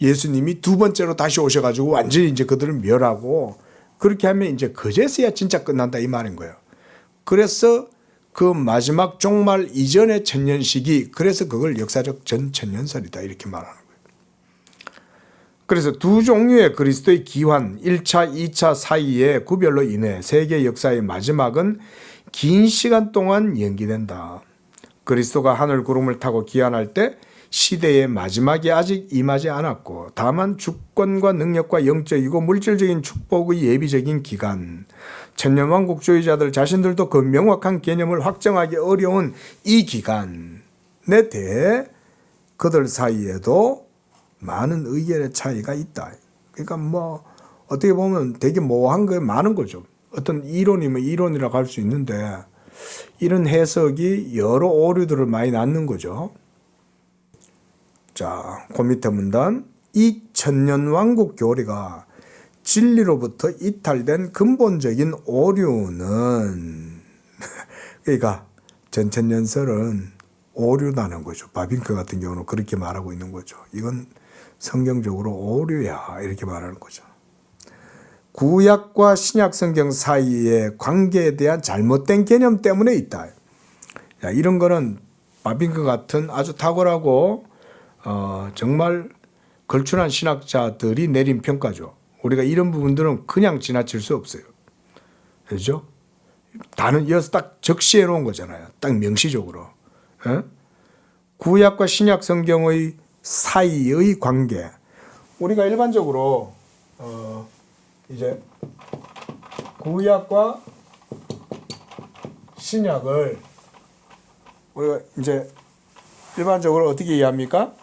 예수님이 두 번째로 다시 오셔가지고 완전히 이제 그들을 멸하고 그렇게 하면 이제 그제서야 진짜 끝난다 이 말인 거예요. 그래서 그 마지막 종말 이전의 천년 시기, 그래서 그걸 역사적 전천년설이다 이렇게 말하는 거예요. 그래서 두 종류의 그리스도의 기환, 1차, 2차 사이의 구별로 인해 세계 역사의 마지막은 긴 시간 동안 연기된다. 그리스도가 하늘 구름을 타고 귀환할 때 시대의 마지막이 아직 임하지 않았고 다만 주권과 능력과 영적이고 물질적인 축복의 예비적인 기간, 천년왕국주의자들 자신들도 그 명확한 개념을 확정하기 어려운 이 기간에 대해 그들 사이에도 많은 의견의 차이가 있다. 그러니까 뭐 어떻게 보면 되게 모호한 게 많은 거죠. 어떤 이론이면 이론이라고 할 수 있는데 이런 해석이 여러 오류들을 많이 낳는 거죠. 자, 그 밑에 문단. 이 천년왕국 교리가 진리로부터 이탈된 근본적인 오류는 그러니까 전천년설은 오류라는 거죠. 바빙크 같은 경우는 그렇게 말하고 있는 거죠. 이건 성경적으로 오류야 이렇게 말하는 거죠. 구약과 신약 성경 사이의 관계에 대한 잘못된 개념 때문에 있다. 야, 이런 거는 바빙크 같은 아주 탁월하고 정말 걸출한 신학자들이 내린 평가죠. 우리가 이런 부분들은 그냥 지나칠 수 없어요. 그렇죠? 다는 이어서 딱 적시해 놓은 거잖아요. 딱 명시적으로. 에? 구약과 신약 성경의 사이의 관계. 우리가 일반적으로 이제 구약과 신약을 우리가 이제 일반적으로 어떻게 이해합니까?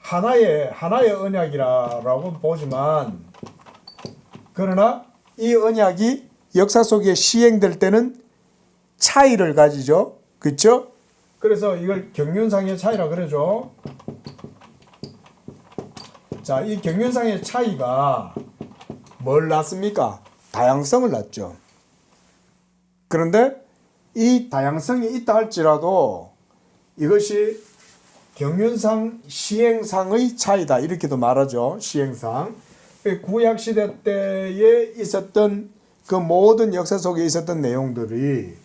하나의 언약이라고 보지만 그러나 이 언약이 역사 속에 시행될 때는 차이를 가지죠. 그렇죠? 그래서 이걸 경륜상의 차이라 그러죠. 자, 이 경륜상의 차이가 뭘 낳습니까? 다양성을 낳죠. 그런데 이 다양성이 있다 할지라도 이것이 경륜상 시행상의 차이다 이렇게도 말하죠. 시행상. 구약 시대 때에 있었던 그 모든 역사 속에 있었던 내용들이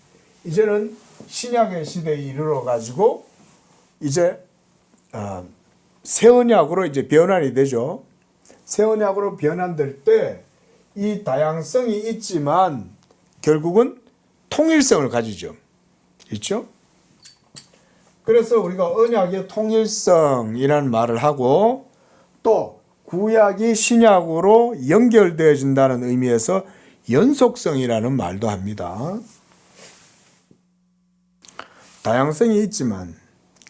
이제는 신약의 시대에 이르러 가지고 이제 새 언약으로 이제 변환이 되죠. 새 언약으로 변환될 때 이 다양성이 있지만 결국은 통일성을 가지죠. 그렇죠? 그래서 우리가 언약의 통일성이라는 말을 하고 또 구약이 신약으로 연결되어진다는 의미에서 연속성이라는 말도 합니다. 다양성이 있지만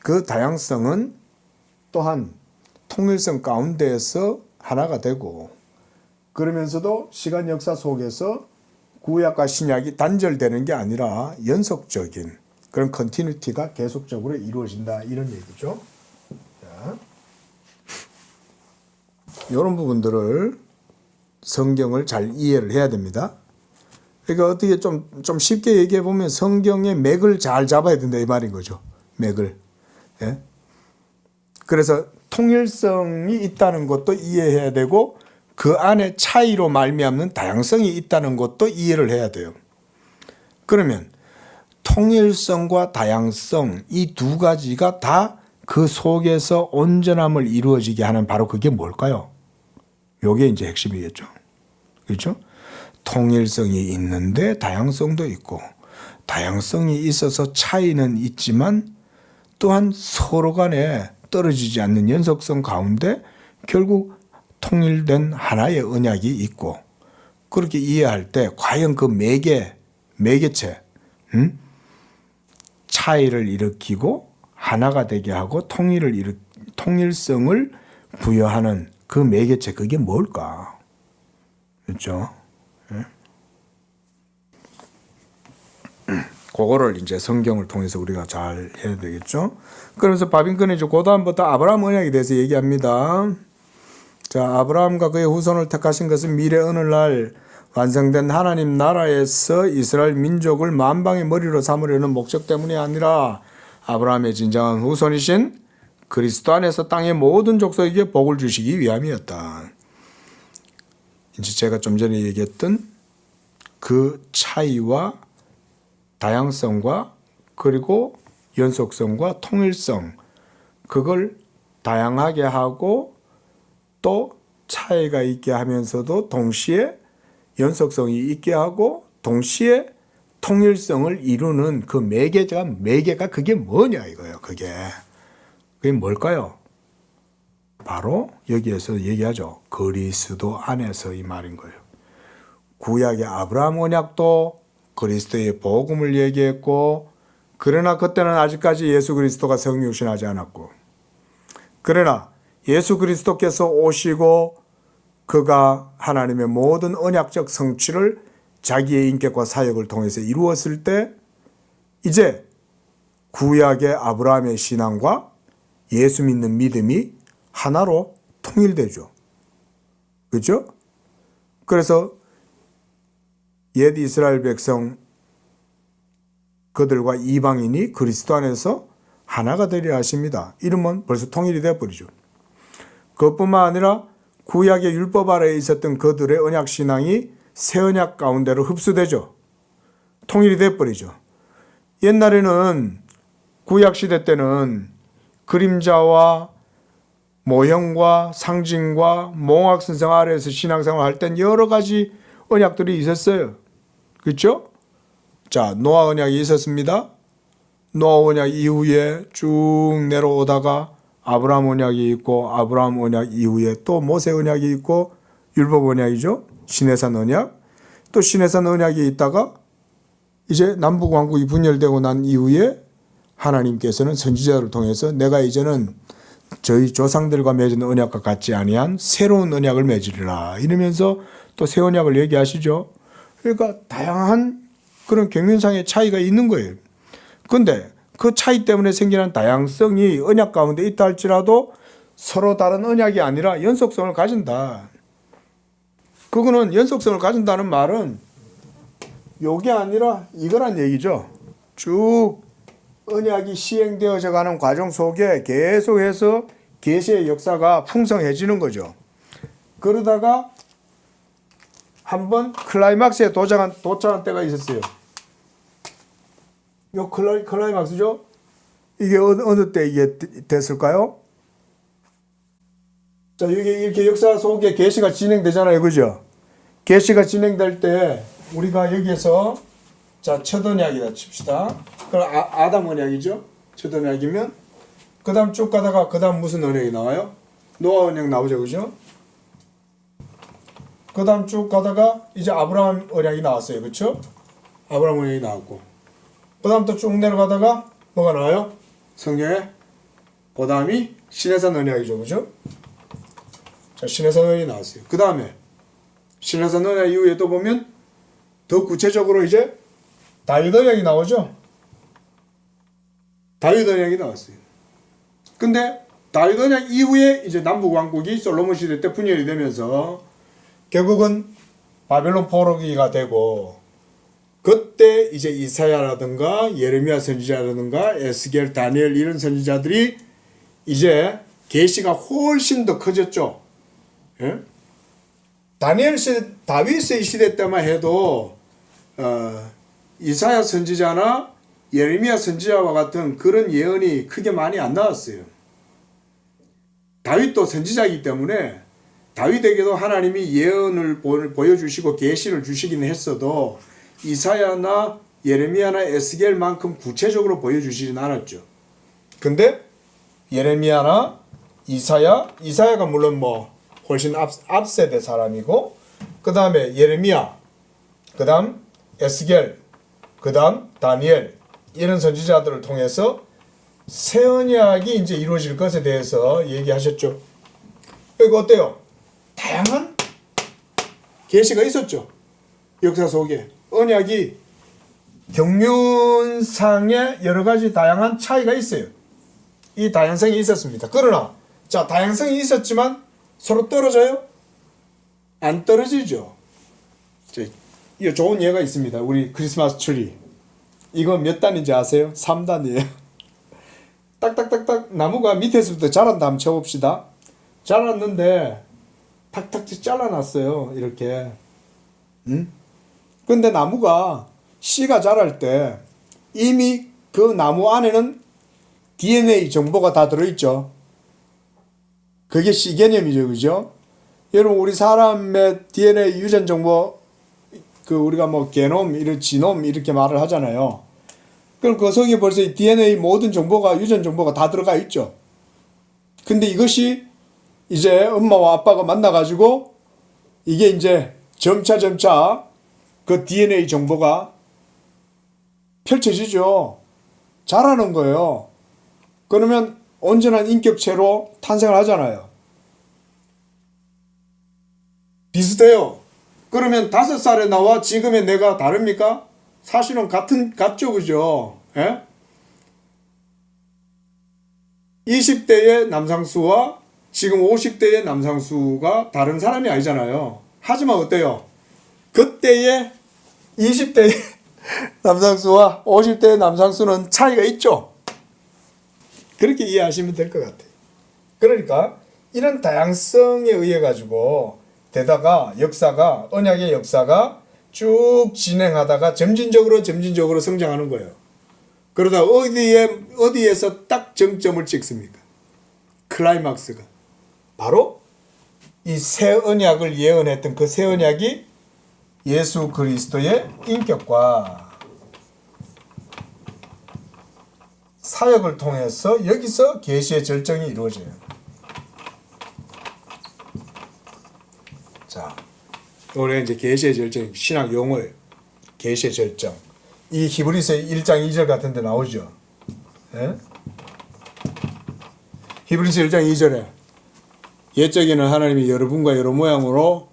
그 다양성은 또한 통일성 가운데에서 하나가 되고 그러면서도 시간 역사 속에서 구약과 신약이 단절되는 게 아니라 연속적인 그런 컨티뉴티가 계속적으로 이루어진다 이런 얘기죠. 자, 이런 부분들을 성경을 잘 이해를 해야 됩니다. 그러니까 어떻게 좀 쉽게 얘기해 보면 성경의 맥을 잘 잡아야 된다 이 말인 거죠. 맥을. 예? 그래서 통일성이 있다는 것도 이해해야 되고 그 안에 차이로 말미암는 다양성이 있다는 것도 이해를 해야 돼요. 그러면 통일성과 다양성 이 두 가지가 다 그 속에서 온전함을 이루어지게 하는 바로 그게 뭘까요? 요게 이제 핵심이겠죠. 그렇죠? 통일성이 있는데 다양성도 있고, 다양성이 있어서 차이는 있지만 또한 서로 간에 떨어지지 않는 연속성 가운데 결국 통일된 하나의 언약이 있고, 그렇게 이해할 때 과연 그 매개체, 차이를 일으키고 하나가 되게 하고 통일성을 부여하는 그 매개체, 그게 뭘까? 그렇죠? 그거를 이제 성경을 통해서 우리가 잘 해야 되겠죠? 그러면서 바빙컨이 이제 그 다음부터 아브라함 언약에 대해서 얘기합니다. 자, 아브라함과 그의 후손을 택하신 것은 미래 어느 날 완성된 하나님 나라에서 이스라엘 민족을 만방의 머리로 삼으려는 목적 때문이 아니라 아브라함의 진정한 후손이신 그리스도 안에서 땅의 모든 족속에게 복을 주시기 위함이었다. 이제 제가 좀 전에 얘기했던 그 차이와 다양성과 그리고 연속성과 통일성, 그걸 다양하게 하고 또 차이가 있게 하면서도 동시에 연속성이 있게 하고 동시에 통일성을 이루는 그 매개가 그게 뭐냐 이거예요. 그게 뭘까요? 바로 여기에서 얘기하죠. 그리스도 안에서 이 말인 거예요. 구약의 아브라함 언약도 그리스도의 복음을 얘기했고, 그러나 그때는 아직까지 예수 그리스도가 성육신하지 않았고, 그러나 예수 그리스도께서 오시고 그가 하나님의 모든 언약적 성취를 자기의 인격과 사역을 통해서 이루었을 때 이제 구약의 아브라함의 신앙과 예수 믿는 믿음이 하나로 통일되죠. 그렇죠? 그래서 옛 이스라엘 백성 그들과 이방인이 그리스도 안에서 하나가 되려 하십니다. 이러면 벌써 통일이 되어버리죠. 그것뿐만 아니라 구약의 율법 아래에 있었던 그들의 언약신앙이 새 언약 가운데로 흡수되죠. 통일이 되어버리죠. 옛날에는 구약시대 때는 그림자와 모형과 상징과 몽학선상 아래에서 신앙생활 할 땐 여러 가지 언약들이 있었어요. 그렇죠? 자, 노아 언약이 있었습니다. 노아 언약 이후에 쭉 내려오다가 아브라함 언약이 있고, 아브라함 언약 이후에 또 모세 언약이 있고, 율법 언약이죠. 시내산 언약. 또 시내산 언약이 있다가 이제 남북왕국이 분열되고 난 이후에 하나님께서는 선지자를 통해서 내가 이제는 저희 조상들과 맺은 언약과 같지 아니한 새로운 언약을 맺으리라 이러면서 또 새 언약을 얘기하시죠. 그러니까 다양한 그런 경륜상의 차이가 있는 거예요. 그런데 그 차이 때문에 생기는 다양성이 언약 가운데 있다 할지라도 서로 다른 언약이 아니라 연속성을 가진다. 그거는 연속성을 가진다는 말은 요게 아니라 이거란 얘기죠. 쭉 언약이 시행되어져 가는 과정 속에 계속해서 계시의 역사가 풍성해지는 거죠. 그러다가 한번 클라이막스에 도착한 때가 있었어요. 요 클라이막스죠? 이게 어느 때 이게 됐을까요? 자, 여기 이렇게 역사 속에 계시가 진행되잖아요. 그죠? 계시가 진행될 때 우리가 여기에서 자, 첫 언약이다 칩시다. 그럼 아담 언약이죠? 첫 언약이면 그 다음 쭉 가다가 그 다음 무슨 언약이 나와요? 노아 언약 나오죠. 그죠? 그 다음 쭉 가다가 이제 아브라함 언약이 나왔어요. 그렇죠? 아브라함 언약이 나왔고 그 다음 또 쭉 내려가다가 뭐가 나와요? 성경에 그 다음이 시내산 언약이죠. 그죠? 자, 시내산 언약이 나왔어요. 그 다음에 시내산 언약 이후에 또 보면 더 구체적으로 이제 다윗 언약이 나오죠. 다윗 언약이 나왔어요. 근데 다윗 언약 이후에 이제 남북 왕국이 솔로몬 시대 때 분열이 되면서 결국은 바벨론 포로기가 되고 그때 이제 이사야라든가 예레미야 선지자라든가 에스겔, 다니엘 이런 선지자들이 이제 계시가 훨씬 더 커졌죠. 예? 다윗의 시대 때만 해도 이사야 선지자나 예레미야 선지자와 같은 그런 예언이 크게 많이 안 나왔어요. 다윗도 선지자이기 때문에 다윗에게도 하나님이 예언을 보여주시고 계시를 주시긴 했어도 이사야나 예레미야나 에스겔만큼 구체적으로 보여주시진 않았죠. 근데 예레미야나 이사야가 물론 뭐 훨씬 앞세대 사람이고, 그 다음에 예레미야, 그 다음 에스겔, 그 다음 다니엘, 이런 선지자들을 통해서 새 언약이 이제 이루어질 것에 대해서 얘기하셨죠. 이거 어때요? 다양한 계시가 있었죠. 역사 속에 언약이 경륜상에 여러 가지 다양한 차이가 있어요. 이 다양성이 있었습니다. 그러나 자, 다양성이 있었지만 서로 떨어져요? 안 떨어지죠. 이거 좋은 예가 있습니다. 우리 크리스마스 트리. 이거 몇 단인지 아세요? 3단이에요. 딱딱딱딱 나무가 밑에서부터 자란다 한번 쳐봅시다. 자랐는데 탁탁 잘라놨어요. 이렇게. 근데 나무가 씨가 자랄 때 이미 그 나무 안에는 DNA 정보가 다 들어있죠. 그게 씨 개념이죠. 그죠? 여러분, 우리 사람의 DNA 유전 정보, 우리가 뭐 게놈, 이런 지놈 이렇게 말을 하잖아요. 그럼 그 속에 벌써 이 DNA 모든 정보가, 유전 정보가 다 들어가 있죠. 근데 이것이 이제 엄마와 아빠가 만나가지고 이게 이제 점차 그 DNA 정보가 펼쳐지죠. 자라는 거예요. 그러면 온전한 인격체로 탄생을 하잖아요. 비슷해요. 그러면 5살에 나와 지금의 내가 다릅니까? 사실은 같죠, 그죠? 예? 20대의 남상수와 지금 50대의 남상수가 다른 사람이 아니잖아요. 하지만 어때요? 그때의 20대의 남상수와 50대의 남상수는 차이가 있죠. 그렇게 이해하시면 될 것 같아요. 그러니까 이런 다양성에 의해 가지고 되다가 역사가, 언약의 역사가 쭉 진행하다가 점진적으로 성장하는 거예요. 그러다 어디에서 딱 정점을 찍습니까? 클라이막스가. 바로 이 새 언약을 예언했던 그 새 언약이 예수 그리스도의 인격과 사역을 통해서 여기서 계시의 절정이 이루어져요. 자, 올해 이제 계시의 절정, 신학 용어예요. 계시의 절정. 이 히브리서 1장 2절 같은 데 나오죠. 예? 히브리서 1장 2절에 옛적에는 하나님이 여러 분과 여러 모양으로,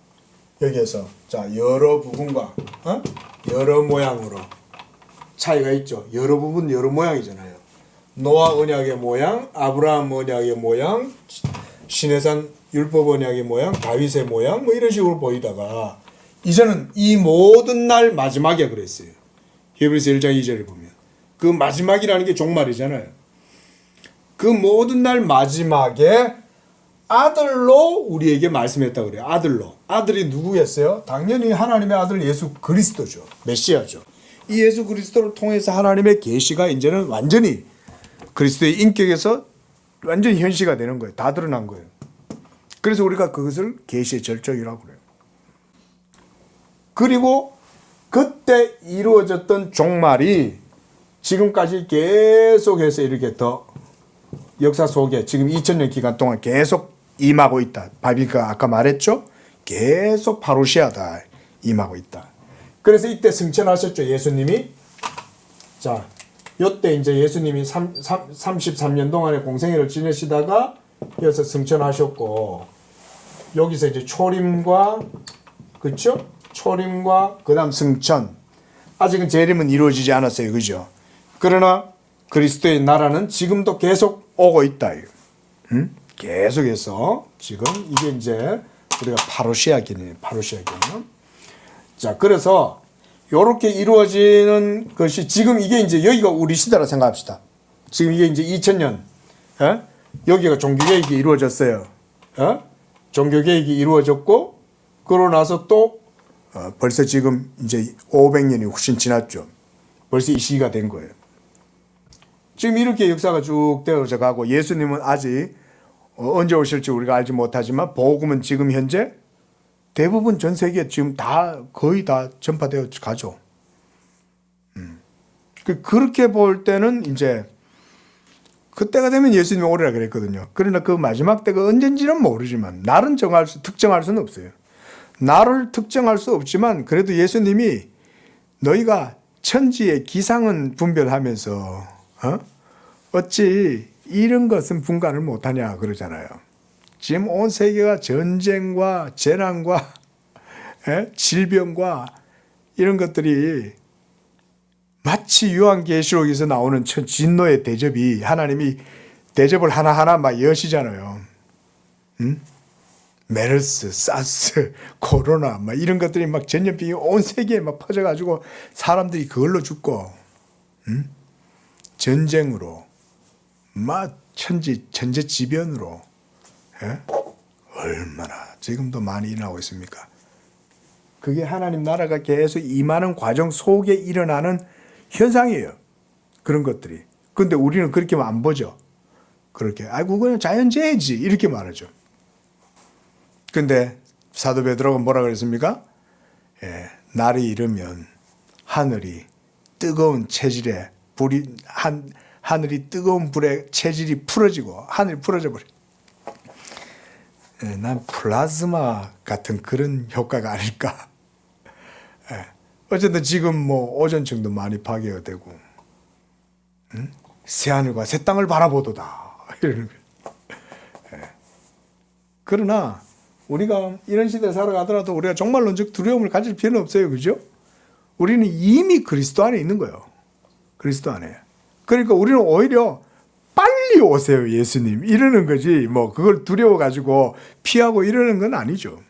여기에서 자, 여러 부분과 여러 모양으로 차이가 있죠. 여러 부분 여러 모양이잖아요. 노아 언약의 모양, 아브라함 언약의 모양, 시내산 율법 언약의 모양, 다윗의 모양, 뭐 이런 식으로 보이다가 이제는 이 모든 날 마지막에 그랬어요. 히브리서 1장 2절을 보면 그 마지막이라는 게 종말이잖아요. 그 모든 날 마지막에 아들로 우리에게 말씀했다고 그래요. 아들로. 아들이 누구였어요? 당연히 하나님의 아들 예수 그리스도죠. 메시아죠. 이 예수 그리스도를 통해서 하나님의 계시가 이제는 완전히 그리스도의 인격에서 완전히 현시가 되는 거예요. 다 드러난 거예요. 그래서 우리가 그것을 계시의 절정이라고 그래요. 그리고 그때 이루어졌던 종말이 지금까지 계속해서 이렇게 더 역사 속에 지금 2000년 기간 동안 계속 임하고 있다. 바빌가 아까 말했죠? 계속 파루시아다 임하고 있다. 그래서 이때 승천하셨죠, 예수님이. 자, 요때 이제 예수님이 33년 동안의 공생애를 지내시다가 여기서 승천하셨고, 여기서 이제 초림과, 그렇죠? 초림과 그다음 승천. 아직은 재림은 이루어지지 않았어요, 그죠? 그러나 그리스도의 나라는 지금도 계속 오고 있다. 계속해서 지금 이게 이제 우리가 파루시아 개념이에요. 파루시아 개념. 자, 그래서 요렇게 이루어지는 것이 지금 이게 이제 여기가 우리 시대라 생각합시다. 지금 이게 이제 2000년. 예? 여기가 종교개혁이 이루어졌어요. 예? 종교개혁이 이루어졌고, 그러고 나서 또 벌써 지금 이제 500년이 훨씬 지났죠. 벌써 이 시기가 된 거예요. 지금 이렇게 역사가 쭉 되어져 가고, 예수님은 아직 언제 오실지 우리가 알지 못하지만 복음은 지금 현재 대부분 전 세계에 지금 다 거의 다 전파되어 가죠. 그렇게 볼 때는 이제 그때가 되면 예수님이 오리라 그랬거든요. 그러나 그 마지막 때가 언젠지는 모르지만 날은 특정할 수는 없어요. 날을 특정할 수 없지만 그래도 예수님이 너희가 천지의 기상은 분별하면서 어찌 이런 것은 분간을 못하냐 그러잖아요. 지금 온 세계가 전쟁과 재난과 질병과 이런 것들이 마치 요한계시록에서 나오는 진노의 대접이 하나님이 대접을 하나하나 막 여시잖아요. 메르스, 사스, 코로나 막 이런 것들이 막 전염병이 온 세계에 막 퍼져가지고 사람들이 그걸로 죽고 전쟁으로 막 천재지변으로 얼마나 지금도 많이 일어나고 있습니까? 그게 하나님 나라가 계속 임하는 과정 속에 일어나는 현상이에요. 그런 것들이. 근데 우리는 그렇게 안 보죠. 그렇게 아이고 그냥 자연재해지 이렇게 말하죠. 근데 사도 베드로가 뭐라 그랬습니까? 날이 이르면 하늘이 뜨거운 체질에 하늘이 뜨거운 불에 체질이 풀어지고 하늘이 풀어져 버려. 난 플라즈마 같은 그런 효과가 아닐까. 어쨌든 지금 뭐 오존층도 많이 파괴가 되고 새하늘과 새 땅을 바라보도다 이러는 거예요. 그러나 우리가 이런 시대에 살아가더라도 우리가 정말론적 두려움을 가질 필요는 없어요. 그죠? 우리는 이미 그리스도 안에 있는 거예요. 그리스도 안에. 그러니까 우리는 오히려 빨리 오세요, 예수님. 이러는 거지. 뭐 그걸 두려워가지고 피하고 이러는 건 아니죠.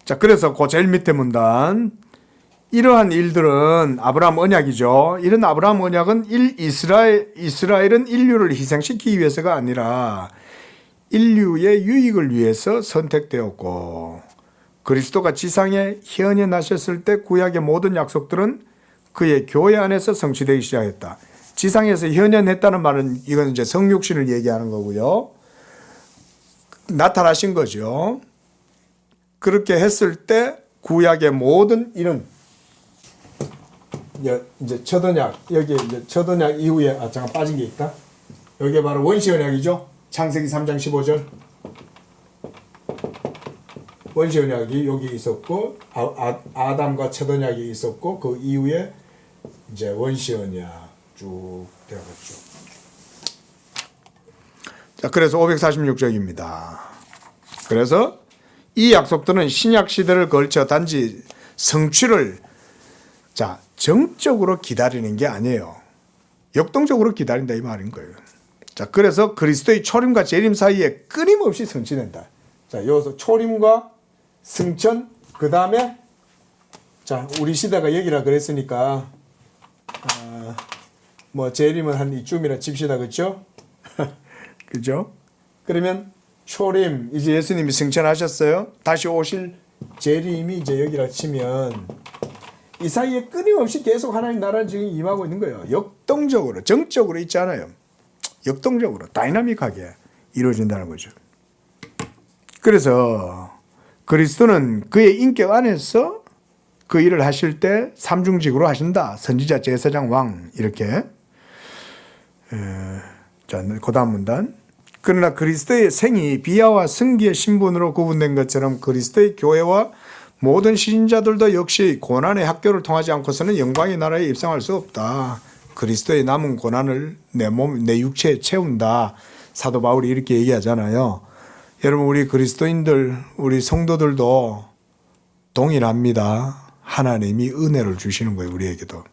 자, 그래서 그 제일 밑에 문단. 이러한 일들은 아브라함 언약이죠. 이런 아브라함 언약은 이스라엘은 인류를 희생시키기 위해서가 아니라 인류의 유익을 위해서 선택되었고 그리스도가 지상에 현현하셨을 때 구약의 모든 약속들은 그의 교회 안에서 성취되기 시작했다. 지상에서 현현했다는 말은 이건 이제 성육신을 얘기하는 거고요. 나타나신 거죠. 그렇게 했을 때 구약의 모든 이런 이제 첫 언약 여기 이제 첫 언약 이후에 잠깐 빠진 게 있다. 여기 바로 원시 언약이죠. 창세기 3장 15절 원시 언약이 여기 있었고 아담과 첫 언약이 있었고 그 이후에 이제 원시 언약 쭉 되어갔죠. 자, 그래서 546쪽입니다. 그래서 이 약속들은 신약 시대를 걸쳐 단지 성취를 정적으로 기다리는 게 아니에요. 역동적으로 기다린다 이 말인 거예요. 자, 그래서 그리스도의 초림과 재림 사이에 끊임없이 성취된다. 자, 여기서 초림과 승천, 그 다음에 자, 우리 시대가 여기라 그랬으니까 뭐 재림은 한 이쯤이라 칩시다, 그렇죠? 그죠? 그러면 초림 이제 예수님이 승천하셨어요. 다시 오실 재림이 이제 여기라 치면 이 사이에 끊임없이 계속 하나님 나라는 지금 임하고 있는 거예요. 역동적으로, 정적으로 있지 않아요. 역동적으로, 다이나믹하게 이루어진다는 거죠. 그래서 그리스도는 그의 인격 안에서 그 일을 하실 때 삼중직으로 하신다. 선지자, 제사장, 왕 이렇게. 자, 그 다음 문단. 그러나 그리스도의 생이 비하와 승기의 신분으로 구분된 것처럼 그리스도의 교회와 모든 신자들도 역시 고난의 학교를 통하지 않고서는 영광의 나라에 입성할 수 없다. 그리스도의 남은 고난을 내 육체에 채운다. 사도 바울이 이렇게 얘기하잖아요. 여러분 우리 그리스도인들 우리 성도들도 동일합니다. 하나님이 은혜를 주시는 거예요. 우리에게도.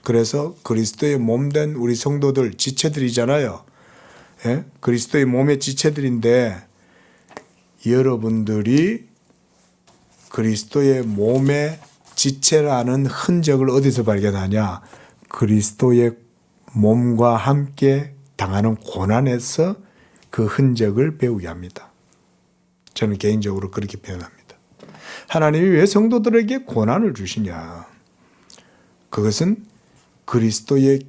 그래서 그리스도의 몸된 우리 성도들 지체들이잖아요. 예? 그리스도의 몸의 지체들인데 여러분들이 그리스도의 몸의 지체라는 흔적을 어디서 발견하냐? 그리스도의 몸과 함께 당하는 고난에서 그 흔적을 배우게 합니다. 저는 개인적으로 그렇게 표현합니다. 하나님이 왜 성도들에게 고난을 주시냐? 그것은 그리스도의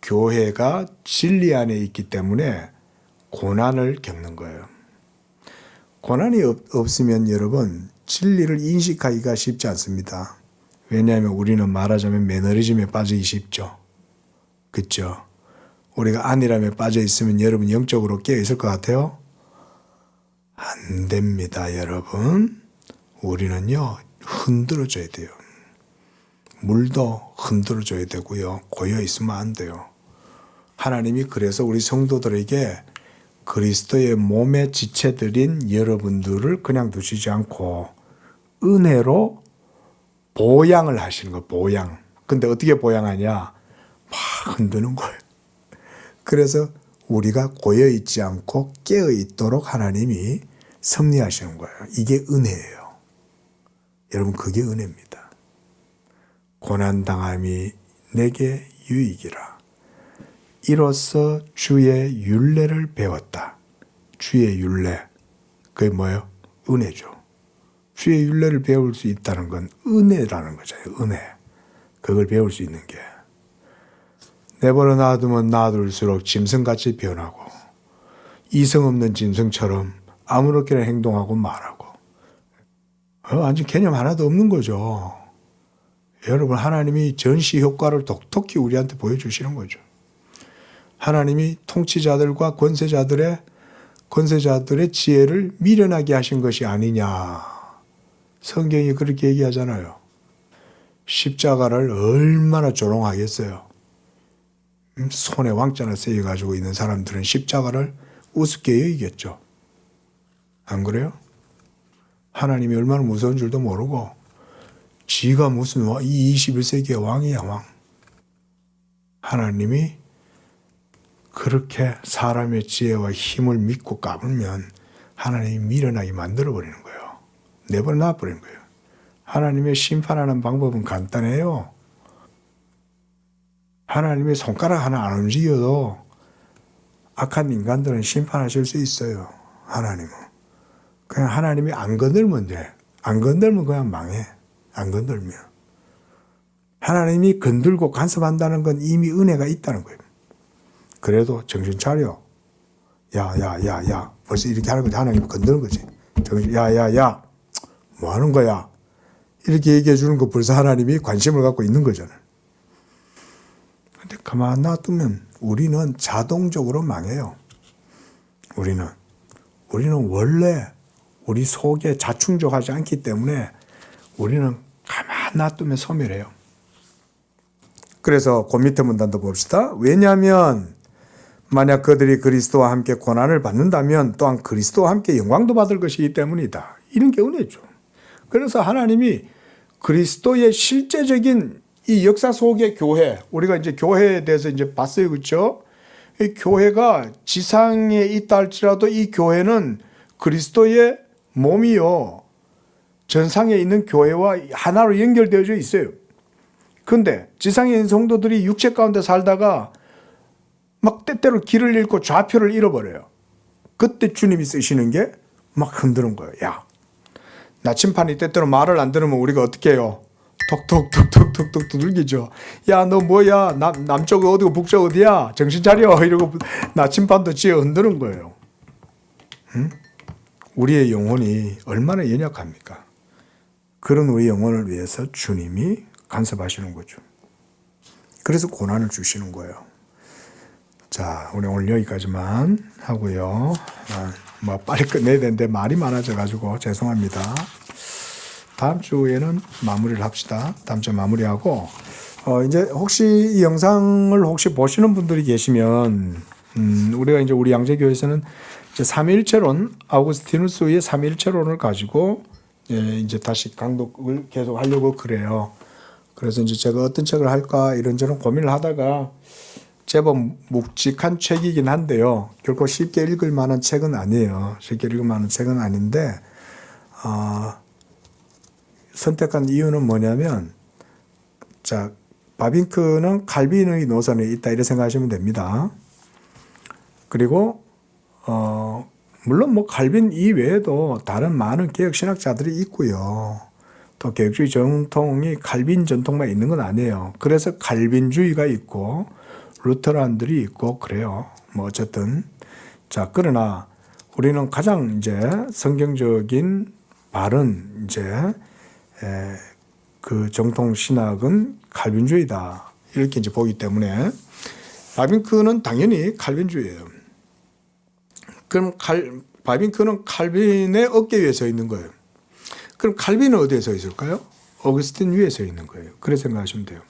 교회가 진리 안에 있기 때문에 고난을 겪는 거예요. 고난이 없으면 여러분 진리를 인식하기가 쉽지 않습니다. 왜냐하면 우리는 말하자면 매너리즘에 빠지기 쉽죠. 그렇죠? 우리가 안일함에 빠져 있으면 여러분 영적으로 깨어 있을 것 같아요? 안 됩니다, 여러분. 우리는요 흔들어줘야 돼요. 물도 흔들어줘야 되고요. 고여 있으면 안 돼요. 하나님이 그래서 우리 성도들에게 그리스도의 몸의 지체들인 여러분들을 그냥 두시지 않고 은혜로 보양을 하시는 거예요. 보양. 근데 어떻게 보양하냐? 막 흔드는 거예요. 그래서 우리가 고여있지 않고 깨어있도록 하나님이 섭리하시는 거예요. 이게 은혜예요. 여러분 그게 은혜입니다. 고난당함이 내게 유익이라. 이로써 주의 율례를 배웠다. 주의 율례. 그게 뭐예요? 은혜죠. 주의 율례를 배울 수 있다는 건 은혜라는 거잖아요. 은혜. 그걸 배울 수 있는 게. 내버려 놔두면 놔둘수록 짐승같이 변하고 이성 없는 짐승처럼 아무렇게나 행동하고 말하고 완전 개념 하나도 없는 거죠. 여러분 하나님이 전시 효과를 독특히 우리한테 보여주시는 거죠. 하나님이 통치자들과 권세자들의 지혜를 미련하게 하신 것이 아니냐. 성경이 그렇게 얘기하잖아요. 십자가를 얼마나 조롱하겠어요. 손에 왕자나 쓰여가지고 있는 사람들은 십자가를 우습게 여기겠죠. 안 그래요? 하나님이 얼마나 무서운 줄도 모르고 지가 무슨 이 21세기의 왕이야 왕. 하나님이 그렇게 사람의 지혜와 힘을 믿고 까불면 하나님이 미련하게 만들어버리는 거예요. 내버려 놔버리는 거예요. 하나님의 심판하는 방법은 간단해요. 하나님의 손가락 하나 안 움직여도 악한 인간들은 심판하실 수 있어요. 하나님은. 그냥 하나님이 안 건들면 돼. 안 건들면 그냥 망해. 안 건들면. 하나님이 건들고 간섭한다는 건 이미 은혜가 있다는 거예요. 그래도 정신 차려. 야. 벌써 이렇게 하는 거지. 하나님이 건드는 거지. 정신, 야. 뭐 하는 거야? 이렇게 얘기해 주는 거 벌써 하나님이 관심을 갖고 있는 거잖아요. 근데 가만 놔두면 우리는 자동적으로 망해요. 우리는 원래 우리 속에 자충족하지 않기 때문에 우리는 가만 놔두면 소멸해요. 그래서 그 밑에 문단도 봅시다. 왜냐하면 만약 그들이 그리스도와 함께 고난을 받는다면 또한 그리스도와 함께 영광도 받을 것이기 때문이다. 이런 게 은혜죠. 그래서 하나님이 그리스도의 실제적인 이 역사 속의 교회, 우리가 이제 교회에 대해서 이제 봤어요. 그렇죠? 이 교회가 지상에 있다 할지라도 이 교회는 그리스도의 몸이요. 전상에 있는 교회와 하나로 연결되어져 있어요. 그런데 지상에 있는 성도들이 육체 가운데 살다가 막 때때로 길을 잃고 좌표를 잃어버려요. 그때 주님이 쓰시는 게 막 흔드는 거예요. 야, 나침판이 때때로 말을 안 들으면 우리가 어떻게 해요? 톡톡톡톡톡톡 두들기죠. 야, 너 뭐야? 남쪽 어디고 북쪽 어디야? 정신 차려. 이러고 나침판도 쥐어 흔드는 거예요. 응? 우리의 영혼이 얼마나 연약합니까? 그런 우리 영혼을 위해서 주님이 간섭하시는 거죠. 그래서 고난을 주시는 거예요. 자, 우리 오늘 여기까지만 하고요. 뭐 빨리 끝내야 되는데 말이 많아져가지고 죄송합니다. 다음 주에는 마무리를 합시다. 다음 주에 마무리하고 이제 혹시 이 영상을 혹시 보시는 분들이 계시면 우리가 이제 우리 양재교회에서는 이제 삼위일체론 아우구스티누스의 삼위일체론을 가지고 이제 다시 강독을 계속 하려고 그래요. 그래서 이제 제가 어떤 책을 할까 이런저런 고민을 하다가 제법 묵직한 책이긴 한데요. 결코 쉽게 읽을 만한 책은 아니에요. 쉽게 읽을 만한 책은 아닌데 선택한 이유는 뭐냐면 자, 바빙크는 칼빈의 노선에 있다 이렇게 생각하시면 됩니다. 그리고 물론 뭐 칼빈 이외에도 다른 많은 개혁 신학자들이 있고요. 또 개혁주의 정통이 칼빈 전통만 있는 건 아니에요. 그래서 칼빈주의가 있고 루터란들이 있고 그래요. 뭐 어쨌든 자, 그러나 우리는 가장 이제 성경적인 바른 이제 그 정통 신학은 칼빈주의다. 이렇게 이제 보기 때문에 바빙크는 당연히 칼빈주의예요. 그럼 바빙크는 칼빈의 어깨 위에 서 있는 거예요. 그럼 칼빈은 어디에 서 있을까요? 어거스틴 위에 서 있는 거예요. 그렇게 생각하시면 돼요.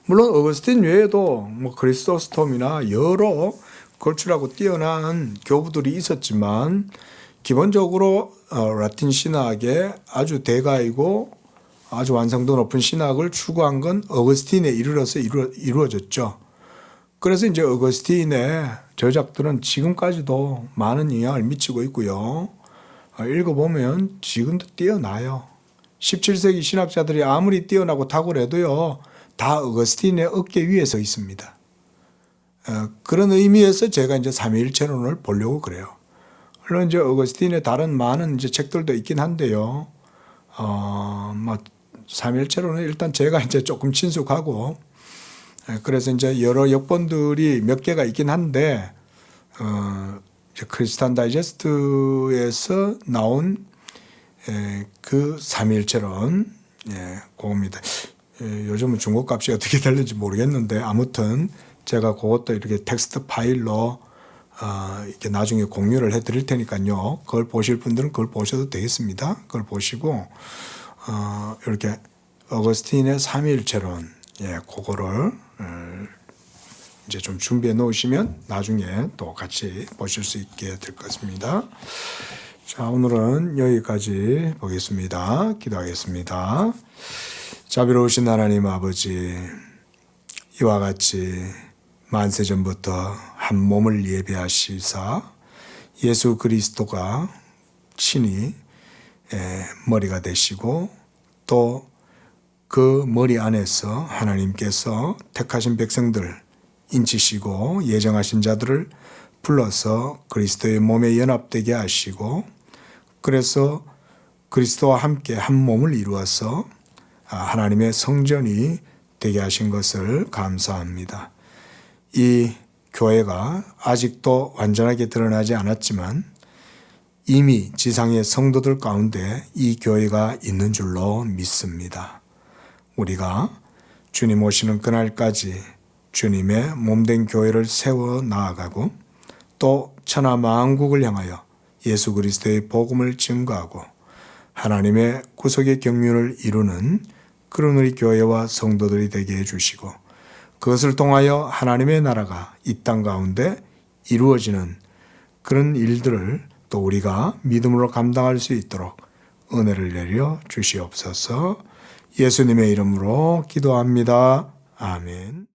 물론 어거스틴 외에도 뭐 크리스토스톰이나 여러 걸출하고 뛰어난 교부들이 있었지만 기본적으로 라틴 신학의 아주 대가이고 아주 완성도 높은 신학을 추구한 건 어거스틴에 이르러서 이루어졌죠. 그래서 이제 어거스틴의 저작들은 지금까지도 많은 영향을 미치고 있고요. 읽어보면 지금도 뛰어나요. 17세기 신학자들이 아무리 뛰어나고 탁월해도요, 다 어거스틴의 어깨 위에 서 있습니다. 그런 의미에서 제가 이제 삼위일체론을 보려고 그래요. 물론 이제 어거스틴의 다른 많은 이제 책들도 있긴 한데요. 뭐 삼위일체론은 일단 제가 이제 조금 친숙하고, 그래서 이제 여러 역본들이 몇 개가 있긴 한데, 이제 크리스탄 다이제스트에서 나온 그 삼위일체론, 그겁니다. 요즘은 중국 값이 어떻게 되는지 모르겠는데 아무튼 제가 그것도 이렇게 텍스트 파일로 이렇게 나중에 공유를 해드릴 테니까요. 그걸 보실 분들은 그걸 보셔도 되겠습니다. 그걸 보시고 이렇게 어거스틴의 삼위일체론, 그거를 이제 좀 준비해 놓으시면 나중에 또 같이 보실 수 있게 될 것 같습니다. 자, 오늘은 여기까지 보겠습니다. 기도하겠습니다. 자비로우신 하나님 아버지, 이와 같이 만세전부터 한 몸을 예배하시사 예수 그리스도가 친히 머리가 되시고 또 그 머리 안에서 하나님께서 택하신 백성들 인치시고 예정하신 자들을 불러서 그리스도의 몸에 연합되게 하시고 그래서 그리스도와 함께 한 몸을 이루어서 하나님의 성전이 되게 하신 것을 감사합니다. 이 교회가 아직도 완전하게 드러나지 않았지만 이미 지상의 성도들 가운데 이 교회가 있는 줄로 믿습니다. 우리가 주님 오시는 그날까지 주님의 몸된 교회를 세워 나아가고 또 천하 만국을 향하여 예수 그리스도의 복음을 증거하고 하나님의 구속의 경륜을 이루는 그런 우리 교회와 성도들이 되게 해주시고 그것을 통하여 하나님의 나라가 이 땅 가운데 이루어지는 그런 일들을 또 우리가 믿음으로 감당할 수 있도록 은혜를 내려 주시옵소서. 예수님의 이름으로 기도합니다. 아멘.